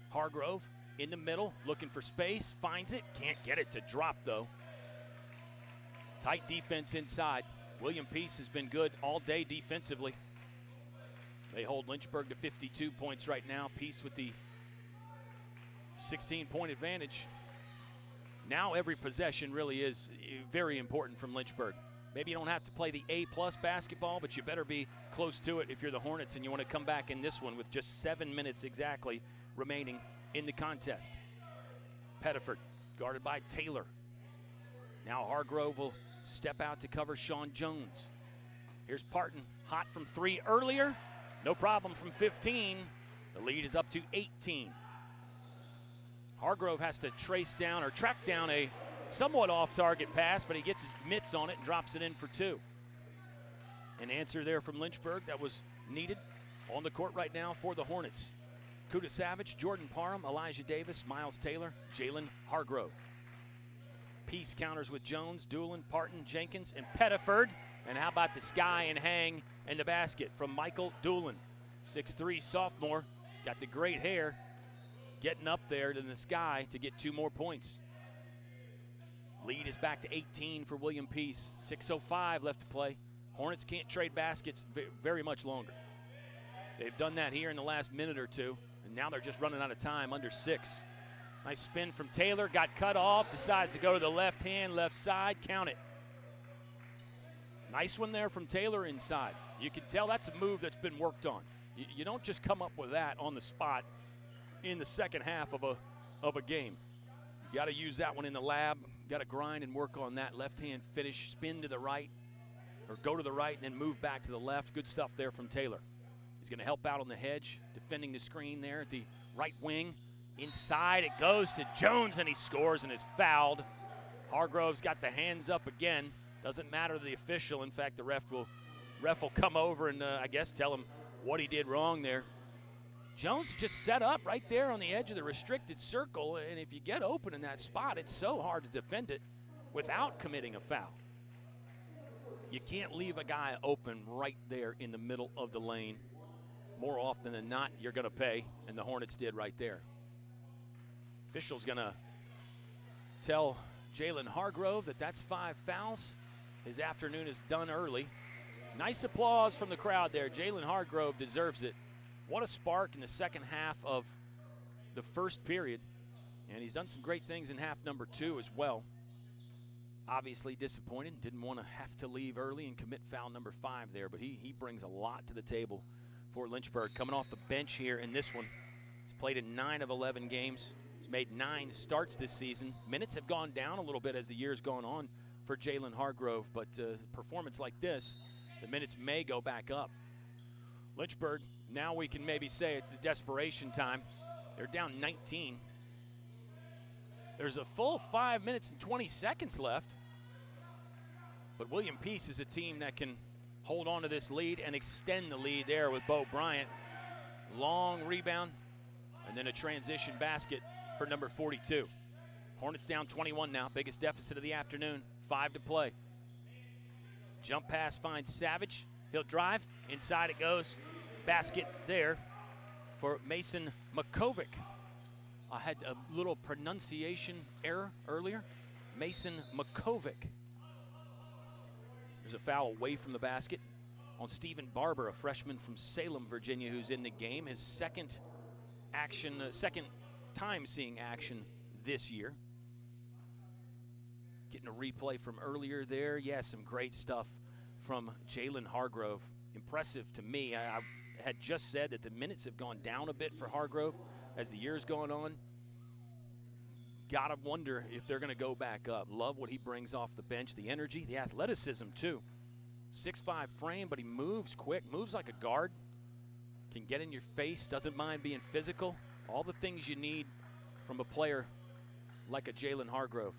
Hargrove in the middle, looking for space. Finds it, can't get it to drop though. Tight defense inside. William Peace has been good all day defensively. They hold Lynchburg to 52 points right now. Peace with the 16-point advantage. Now every possession really is very important from Lynchburg. Maybe you don't have to play the A-plus basketball, but you better be close to it if you're the Hornets and you want to come back in this one with just 7 minutes exactly remaining in the contest. Pettiford guarded by Taylor. Now Hargrove will step out to cover Sean Jones. Here's Parton, hot from 3 earlier. No problem from 15. The lead is up to 18. Hargrove has to track down a somewhat off-target pass, but he gets his mitts on it and drops it in for 2. An answer there from Lynchburg that was needed on the court right now for the Hornets. Kuda Savage, Jordan Parham, Elijah Davis, Miles Taylor, Jalen Hargrove. Peace counters with Jones, Doolin, Parton, Jenkins, and Pettiford. And how about the sky and hang in the basket from Michael Doolin. 6'3" sophomore, got the great hair, getting up there to the sky to get 2 more points. Lead is back to 18 for William Peace. 6:05 left to play. Hornets can't trade baskets very much longer. They've done that here in the last minute or 2, and now they're just running out of time, under 6. Nice spin from Taylor, got cut off, decides to go to the left hand, left side, count it. Nice one there from Taylor inside. You can tell that's a move that's been worked on. You don't just come up with that on the spot in the second half of a game. You got to use that one in the lab. Got to grind and work on that left-hand finish, spin to the right, or go to the right and then move back to the left. Good stuff there from Taylor. He's going to help out on the hedge, defending the screen there at the right wing. Inside it goes to Jones, and he scores and is fouled. Hargrove's got the hands up again. Doesn't matter to the official. In fact, the ref will come over and, I guess, tell him what he did wrong there. Jones just set up right there on the edge of the restricted circle, and if you get open in that spot, it's so hard to defend it without committing a foul. You can't leave a guy open right there in the middle of the lane. More often than not, you're going to pay, and the Hornets did right there. Official's going to tell Jalen Hargrove that that's 5 fouls. His afternoon is done early. Nice applause from the crowd there. Jalen Hargrove deserves it. What a spark in the second half of the first period. And he's done some great things in half number 2 as well. Obviously disappointed. Didn't want to have to leave early and commit foul number 5 there. But he brings a lot to the table for Lynchburg. Coming off the bench here in this one. He's played in 9 of 11 games. He's made 9 starts this season. Minutes have gone down a little bit as the year's gone on for Jalen Hargrove. But performance like this, the minutes may go back up. Lynchburg, now we can maybe say it's the desperation time. They're down 19. There's a full 5 minutes and 20 seconds left. But William Peace is a team that can hold on to this lead and extend the lead there with Bo Bryant. Long rebound, and then a transition basket for number 42. Hornets down 21 now, biggest deficit of the afternoon, 5 to play. Jump pass finds Savage. He'll drive, inside it goes. Basket there for Mason Makovic. I had a little pronunciation error earlier. Mason Makovic. There's a foul away from the basket on Stephen Barber, a freshman from Salem, Virginia, who's in the game. His second time seeing action this year. Getting a replay from earlier there. Yeah, some great stuff from Jalen Hargrove. Impressive to me. I had just said that the minutes have gone down a bit for Hargrove as the year's going on. Gotta wonder if they're going to go back up. Love what he brings off the bench, the energy, the athleticism too. 6'5" frame, but he moves quick, moves like a guard, can get in your face, doesn't mind being physical. All the things you need from a player like a Jalen Hargrove.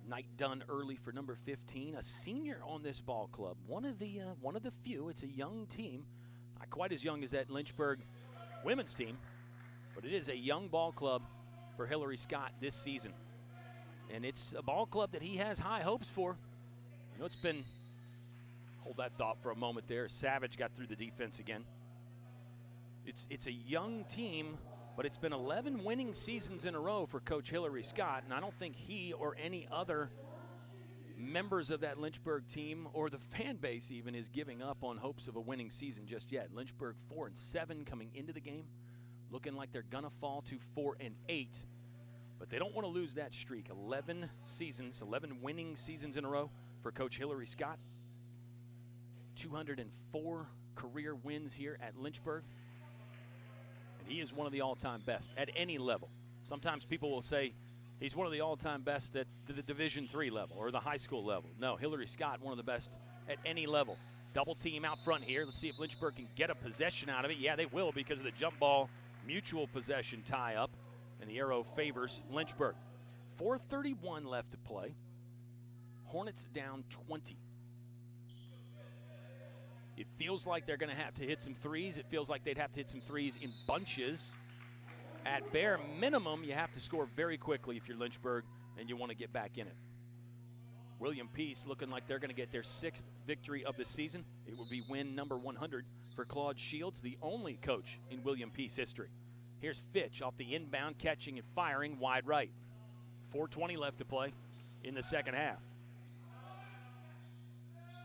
Night done early for number 15, a senior on this ball club. One of the few. It's a young team, not quite as young as that Lynchburg women's team, but it is a young ball club for Hillary Scott this season. And it's a ball club that he has high hopes for. You know, it's been, hold that thought for a moment there. Savage got through the defense again. It's a young team, but it's been 11 winning seasons in a row for Coach Hillary Scott, and I don't think he or any other members of that Lynchburg team or the fan base even is giving up on hopes of a winning season just yet. Lynchburg 4-7 coming into the game, looking like they're gonna fall to 4-8, but they don't want to lose that streak. 11 winning seasons in a row for Coach Hillary Scott. 204 career wins here at Lynchburg. He is one of the all-time best at any level. Sometimes people will say he's one of the all-time best at the Division III level or the high school level. No, Hillary Scott, one of the best at any level. Double team out front here. Let's see if Lynchburg can get a possession out of it. Yeah, they will because of the jump ball mutual possession tie-up, and the arrow favors Lynchburg. 4:31 left to play. Hornets down 20. It feels like they're going to have to hit some threes. It feels like they'd have to hit some threes in bunches. At bare minimum, you have to score very quickly if you're Lynchburg and you want to get back in it. William Peace looking like they're going to get their 6th victory of the season. It would be win number 100 for Claude Shields, the only coach in William Peace history. Here's Fitch off the inbound, catching and firing wide right. 4:20 left to play in the second half.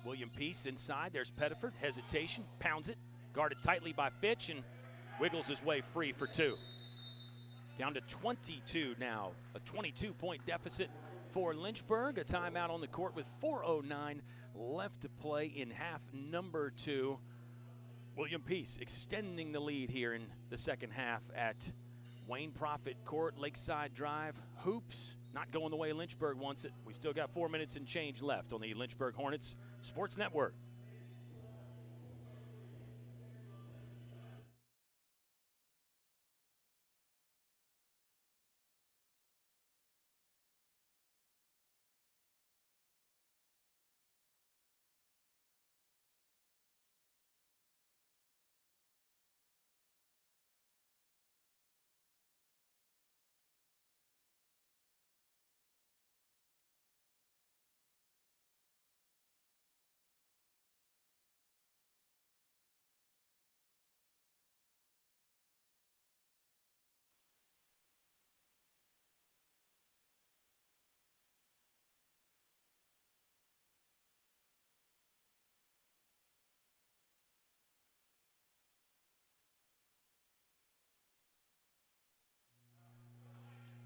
William Peace inside. There's Pettiford. Hesitation. Pounds it. Guarded tightly by Fitch and wiggles his way free for 2. Down to 22 now. A 22-point deficit for Lynchburg. A timeout on the court with 4:09 left to play in half number 2. William Peace extending the lead here in the second half at Wayne Prophet Court, Lakeside Drive. Hoops not going the way Lynchburg wants it. We've still got 4 minutes and change left on the Lynchburg Hornets Sports Network.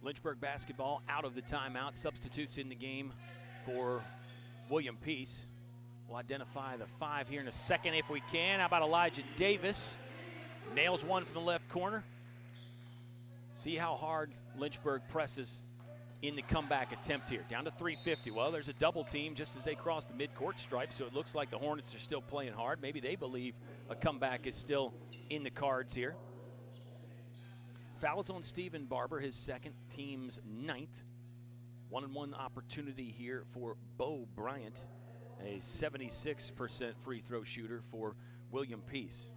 Lynchburg basketball out of the timeout. Substitutes in the game for William Peace. We'll identify the 5 here in a second if we can. How about Elijah Davis? Nails one from the left corner. See how hard Lynchburg presses in the comeback attempt here. Down to 350. Well, there's a double team just as they cross the midcourt stripe, so it looks like the Hornets are still playing hard. Maybe they believe a comeback is still in the cards here. Fouls on Stephen Barber, his second, team's 9th. 1-on-1 opportunity here for Bo Bryant, a 76% free throw shooter for William Peace.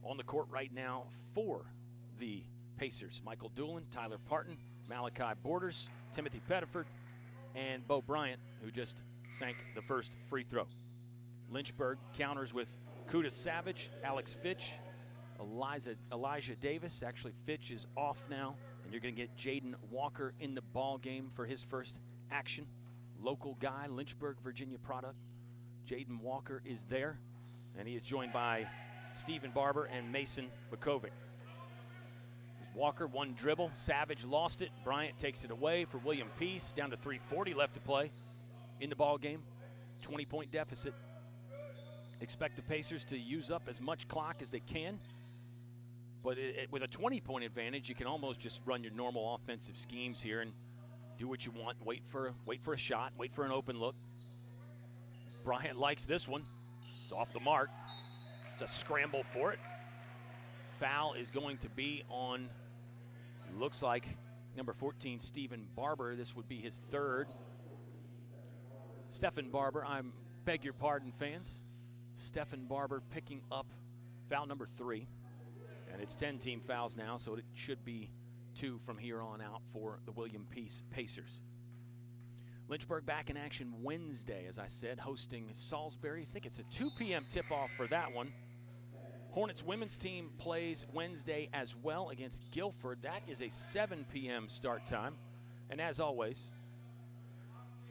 On the court right now for the Pacers, Michael Doolin, Tyler Parton, Malachi Borders, Timothy Pettiford, and Bo Bryant, who just sank the first free throw. Lynchburg counters with Kuda Savage, Alex Fitch, Elijah Davis. Actually, Fitch is off now, and you're going to get Jaden Walker in the ball game for his first action. Local guy, Lynchburg, Virginia product. Jaden Walker is there, and he is joined by Stephen Barber and Mason Bukovic. There's Walker, one dribble. Savage lost it. Bryant takes it away for William Peace. Down to 3:40 left to play in the ball game. 20-point deficit. Expect the Pacers to use up as much clock as they can. But with a 20-point advantage, you can almost just run your normal offensive schemes here and do what you want. Wait for a shot. Wait for an open look. Bryant likes this one. It's off the mark. It's a scramble for it. Foul is going to be on, looks like, number 14, Stephen Barber. This would be his third. Stephen Barber, I beg your pardon, fans. Stephen Barber picking up foul number 3. And it's 10 team fouls now, so it should be 2 from here on out for the William Peace Pacers. Lynchburg back in action Wednesday, as I said, hosting Salisbury. I think it's a 2 p.m. tip-off for that one. Hornets women's team plays Wednesday as well against Guilford. That is a 7 p.m. start time. And as always,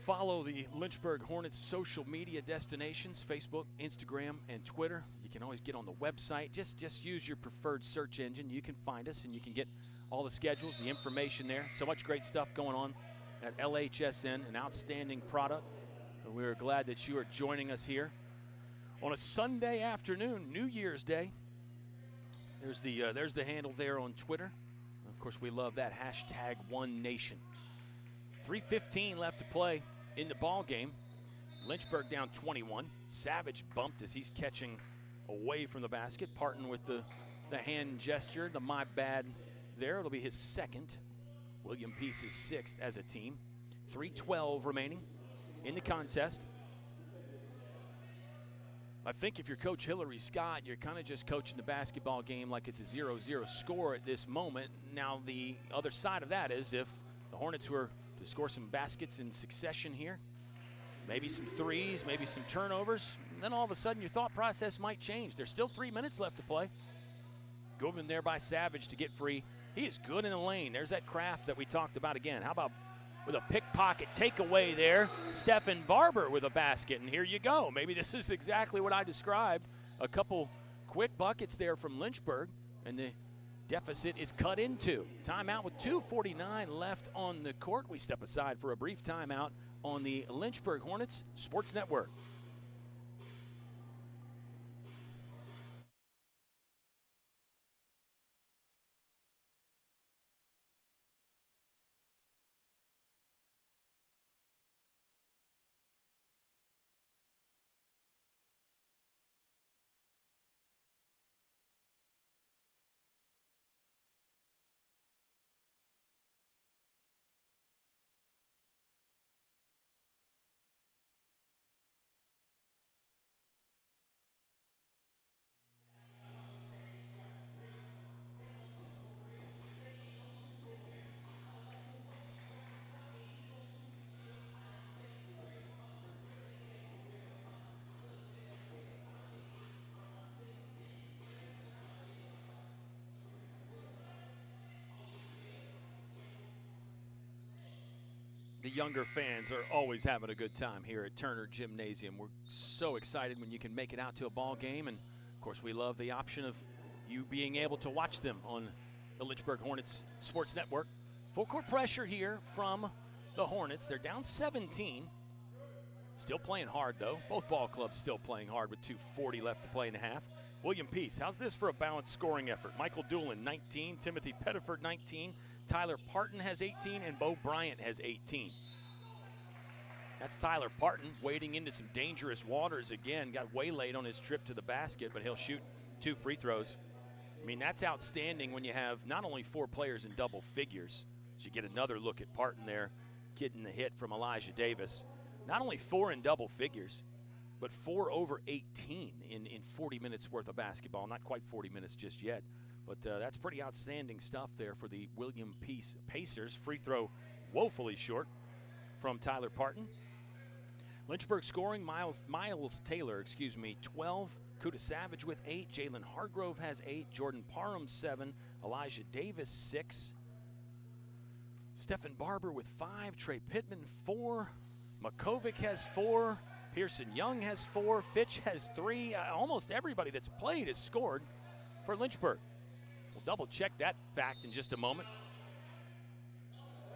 follow the Lynchburg Hornets social media destinations, Facebook, Instagram, and Twitter. You can always get on the website. Just use your preferred search engine. You can find us, and you can get all the schedules, the information there. So much great stuff going on at LHSN, an outstanding product. And we're glad that you are joining us here on a Sunday afternoon, New Year's Day. There's the handle there on Twitter. Of course, we love that hashtag #OneNation. 3:15 left to play in the ball game. Lynchburg down 21. Savage bumped as he's catching away from the basket. Parton with the hand gesture, the my bad there. It'll be his second. William Peace is 6th as a team. 3:12 remaining in the contest. I think if you're Coach Hillary Scott, you're kind of just coaching the basketball game like it's a 0-0 score at this moment. Now, the other side of that is if the Hornets were to score some baskets in succession here, maybe some threes, maybe some turnovers, then all of a sudden your thought process might change. There's still 3 minutes left to play. Goodman there by Savage to get free. He is good in the lane. There's that craft that we talked about again. How about with a pickpocket takeaway there, Stephen Barber with a basket, and here you go. Maybe this is exactly what I described. A couple quick buckets there from Lynchburg, and the deficit is cut in 2. Timeout with 2:49 left on the court. We step aside for a brief timeout on the Lynchburg Hornets Sports Network. The younger fans are always having a good time here at Turner Gymnasium. We're so excited when you can make it out to a ball game, and of course we love the option of you being able to watch them on the Lynchburg Hornets Sports Network. Full court pressure here from the Hornets. They're down 17. Still playing hard, though. Both ball clubs still playing hard with 2:40 left to play in the half. William Peace, how's this for a balanced scoring effort? Michael Doolin, 19. Timothy Pettiford, 19. Tyler Parton has 18, and Bo Bryant has 18. That's Tyler Parton wading into some dangerous waters again. Got waylaid on his trip to the basket, but he'll shoot 2 free throws. I mean, that's outstanding when you have not only 4 players in double figures. So you get another look at Parton there, getting the hit from Elijah Davis. Not only 4 in double figures, but 4 over 18 in 40 minutes worth of basketball. Not quite 40 minutes just yet. But that's pretty outstanding stuff there for the William Peace Pacers. Free throw woefully short from Tyler Parton. Lynchburg scoring, Miles Taylor, 12. Kuda Savage with 8. Jalen Hargrove has 8. Jordan Parham, 7. Elijah Davis, 6. Stephen Barber with 5. Trey Pittman, 4. Makovic has 4. Pearson Young has 4. Fitch has 3. Almost everybody that's played has scored for Lynchburg. We'll double check that fact in just a moment.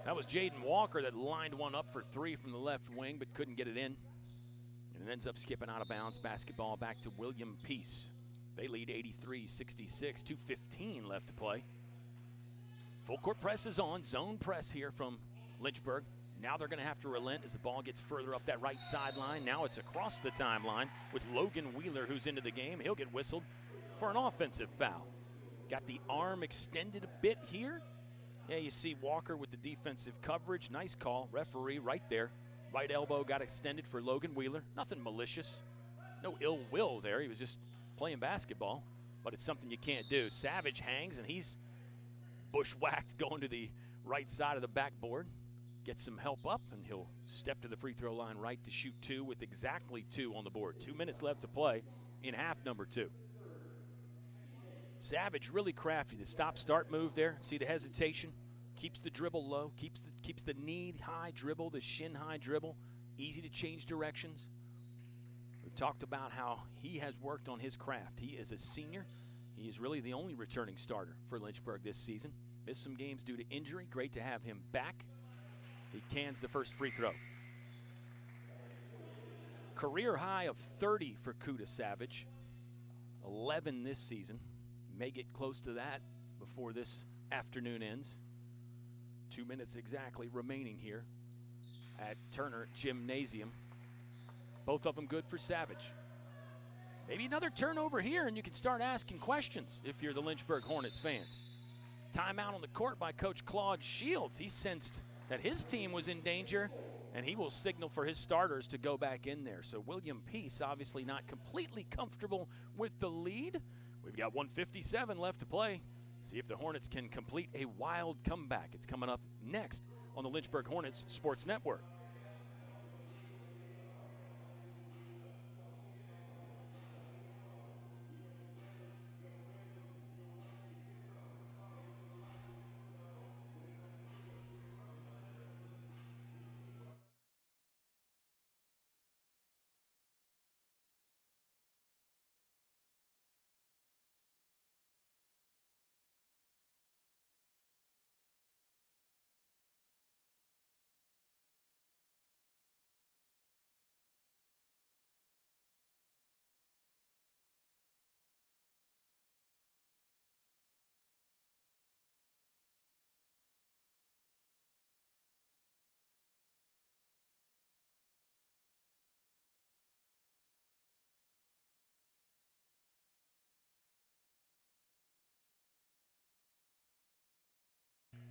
That was Jaden Walker that lined one up for 3 from the left wing but couldn't get it in. And it ends up skipping out of bounds. Basketball back to William Peace. They lead 83-66, 2:15 left to play. Full court press is on, zone press here from Lynchburg. Now they're going to have to relent as the ball gets further up that right sideline. Now it's across the timeline with Logan Wheeler, who's into the game. He'll get whistled for an offensive foul. Got the arm extended a bit here. Yeah, you see Walker with the defensive coverage. Nice call. Referee right there. Right elbow got extended for Logan Wheeler. Nothing malicious. No ill will there. He was just playing basketball, but it's something you can't do. Savage hangs, and he's bushwhacked going to the right side of the backboard. Gets some help up, and he'll step to the free throw line right to shoot two with exactly 2 on the board. 2 minutes left to play in half number 2. Savage really crafty. The stop-start move there. See the hesitation? Keeps the dribble low, keeps the knee-high dribble, the shin-high dribble. Easy to change directions. We've talked about how he has worked on his craft. He is a senior. He is really the only returning starter for Lynchburg this season. Missed some games due to injury. Great to have him back. So he cans the first free throw. Career high of 30 for Kuda Savage. 11 this season. May get close to that before this afternoon ends. 2 minutes exactly remaining here at Turner Gymnasium. Both of them good for Savage. Maybe another turnover here and you can start asking questions if you're the Lynchburg Hornets fans. Timeout on the court by Coach Claude Shields. He sensed that his team was in danger, and he will signal for his starters to go back in there. So William Peace obviously not completely comfortable with the lead. We've got 1:57 left to play. See if the Hornets can complete a wild comeback. It's coming up next on the Lynchburg Hornets Sports Network.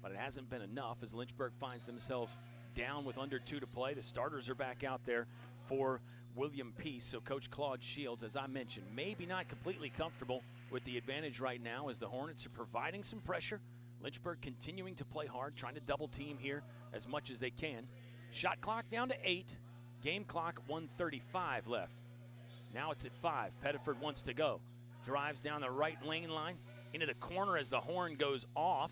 But it hasn't been enough as Lynchburg finds themselves down with under 2 to play. The starters are back out there for William Peace. So Coach Claude Shields, as I mentioned, maybe not completely comfortable with the advantage right now as the Hornets are providing some pressure. Lynchburg continuing to play hard, trying to double team here as much as they can. Shot clock down to 8. Game clock 1:35 left. Now it's at 5. Pettiford wants to go. Drives down the right lane line into the corner as the horn goes off.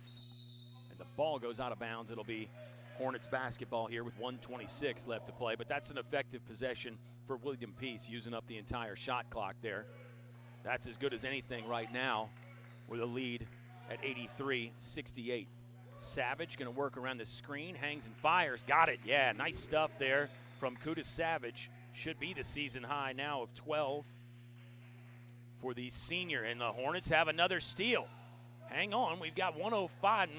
The ball goes out of bounds. It'll be Hornets basketball here with 1:26 left to play, but that's an effective possession for William Peace, using up the entire shot clock there. That's as good as anything right now with a lead at 83-68. Savage going to work around the screen, hangs and fires. Got it, yeah, nice stuff there from Kuda Savage. Should be the season high now of 12 for the senior, and the Hornets have another steal. Hang on, we've got 1:05.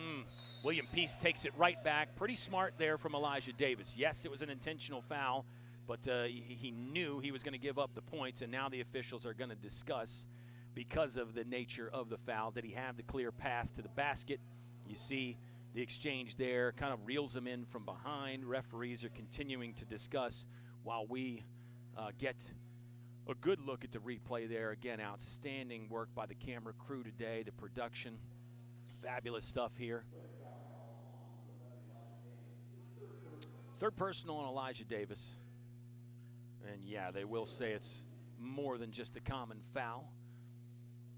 William Peace takes it right back. Pretty smart there from Elijah Davis. Yes, it was an intentional foul, but he knew he was going to give up the points, and now the officials are going to discuss, because of the nature of the foul, did he have the clear path to the basket? You see the exchange there, kind of reels him in from behind. Referees are continuing to discuss while we get a good look at the replay there. Again, outstanding work by the camera crew today, the production. Fabulous stuff here. Third personal on Elijah Davis. And yeah, they will say it's more than just a common foul.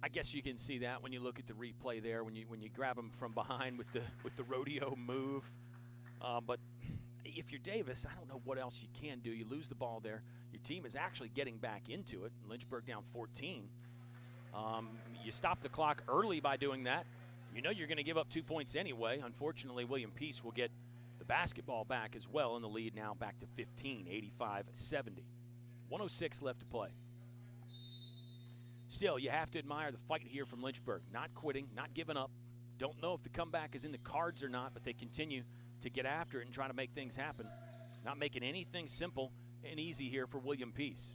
I guess you can see that when you look at the replay there, when you grab him from behind with the rodeo move. But if you're Davis, I don't know what else you can do. You lose the ball there. Your team is actually getting back into it. Lynchburg down 14. You stop the clock early by doing that. You know you're going to give up 2 points anyway. Unfortunately, William Peace will get the basketball back as well, and the lead now back to 15, 85-70. 1:06 left to play. Still, you have to admire the fight here from Lynchburg. Not quitting, not giving up. Don't know if the comeback is in the cards or not, but they continue to get after it and try to make things happen. Not making anything simple and easy here for William Peace.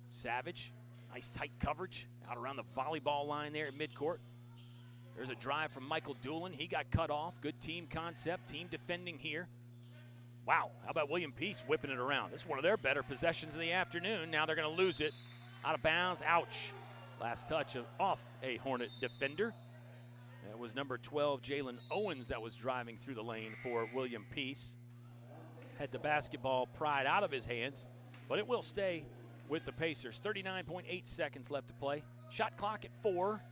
Savage, nice tight coverage out around the volleyball line there at midcourt. There's a drive from Michael Doolin. He got cut off. Good team concept, team defending here. Wow, how about William Peace whipping it around? This is one of their better possessions of the afternoon. Now they're going to lose it. Out of bounds, ouch. Last touch off a Hornet defender. That was number 12, Jalen Owens, that was driving through the lane for William Peace. Had the basketball pried out of his hands, but it will stay with the Pacers. 39.8 seconds left to play. Shot clock at 4.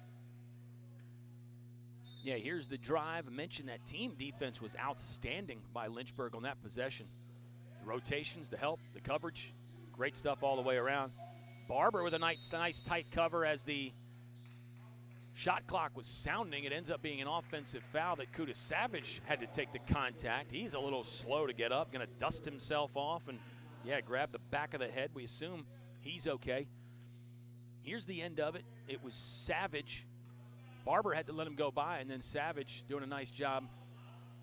Yeah, here's the drive. I mentioned that team defense was outstanding by Lynchburg on that possession. The rotations, the help, the coverage, great stuff all the way around. Barber with a nice tight cover as the shot clock was sounding. It ends up being an offensive foul that Kuda Savage had to take the contact. He's a little slow to get up, going to dust himself off and, yeah, grab the back of the head. We assume he's okay. Here's the end of it. It was Savage. Barber had to let him go by, and then Savage doing a nice job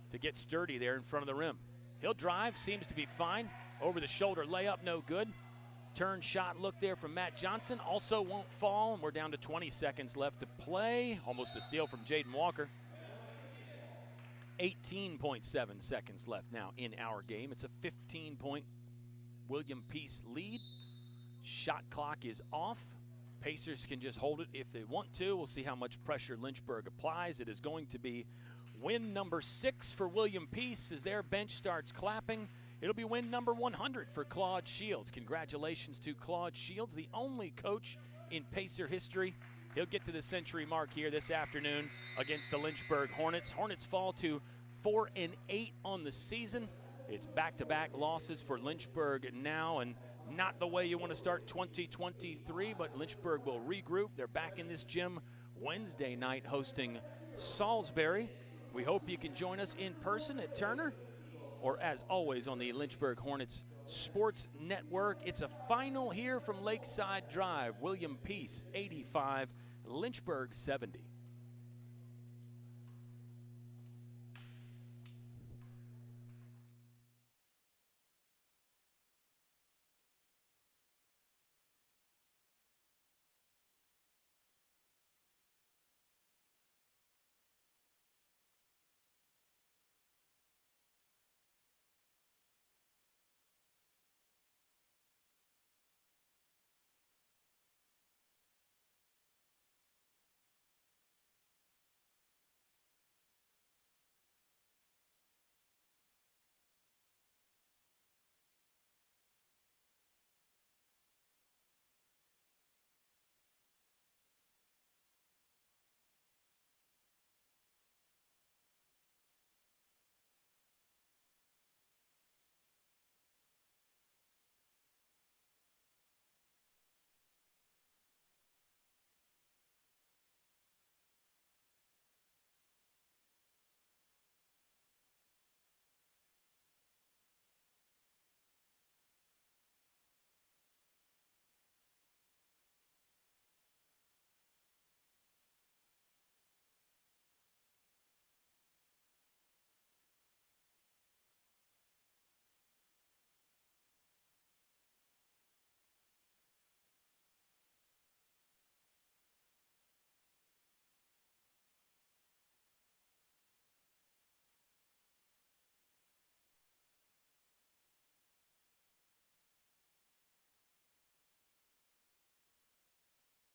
to get sturdy there in front of the rim. He'll drive, seems to be fine. Over the shoulder layup, no good. Turn shot look there from Matt Johnson, also won't fall, and we're down to 20 seconds left to play. Almost a steal from Jaden Walker. 18.7 seconds left now in our game. It's a 15-point William Peace lead. Shot clock is off. Pacers can just hold it if they want to. We'll see how much pressure Lynchburg applies. It is going to be win number 6 for William Peace as their bench starts clapping. It'll be win number 100 for Claude Shields. Congratulations to Claude Shields, the only coach in Pacer history. He'll get to the century mark here this afternoon against the Lynchburg Hornets. Hornets fall to 4-8 on the season. It's back-to-back losses for Lynchburg now, and not the way you want to start 2023, but Lynchburg will regroup. They're back in this gym Wednesday night hosting Salisbury. We hope you can join us in person at Turner, or as always on the Lynchburg Hornets Sports Network. It's a final here from Lakeside Drive. William Peace 85, Lynchburg 70.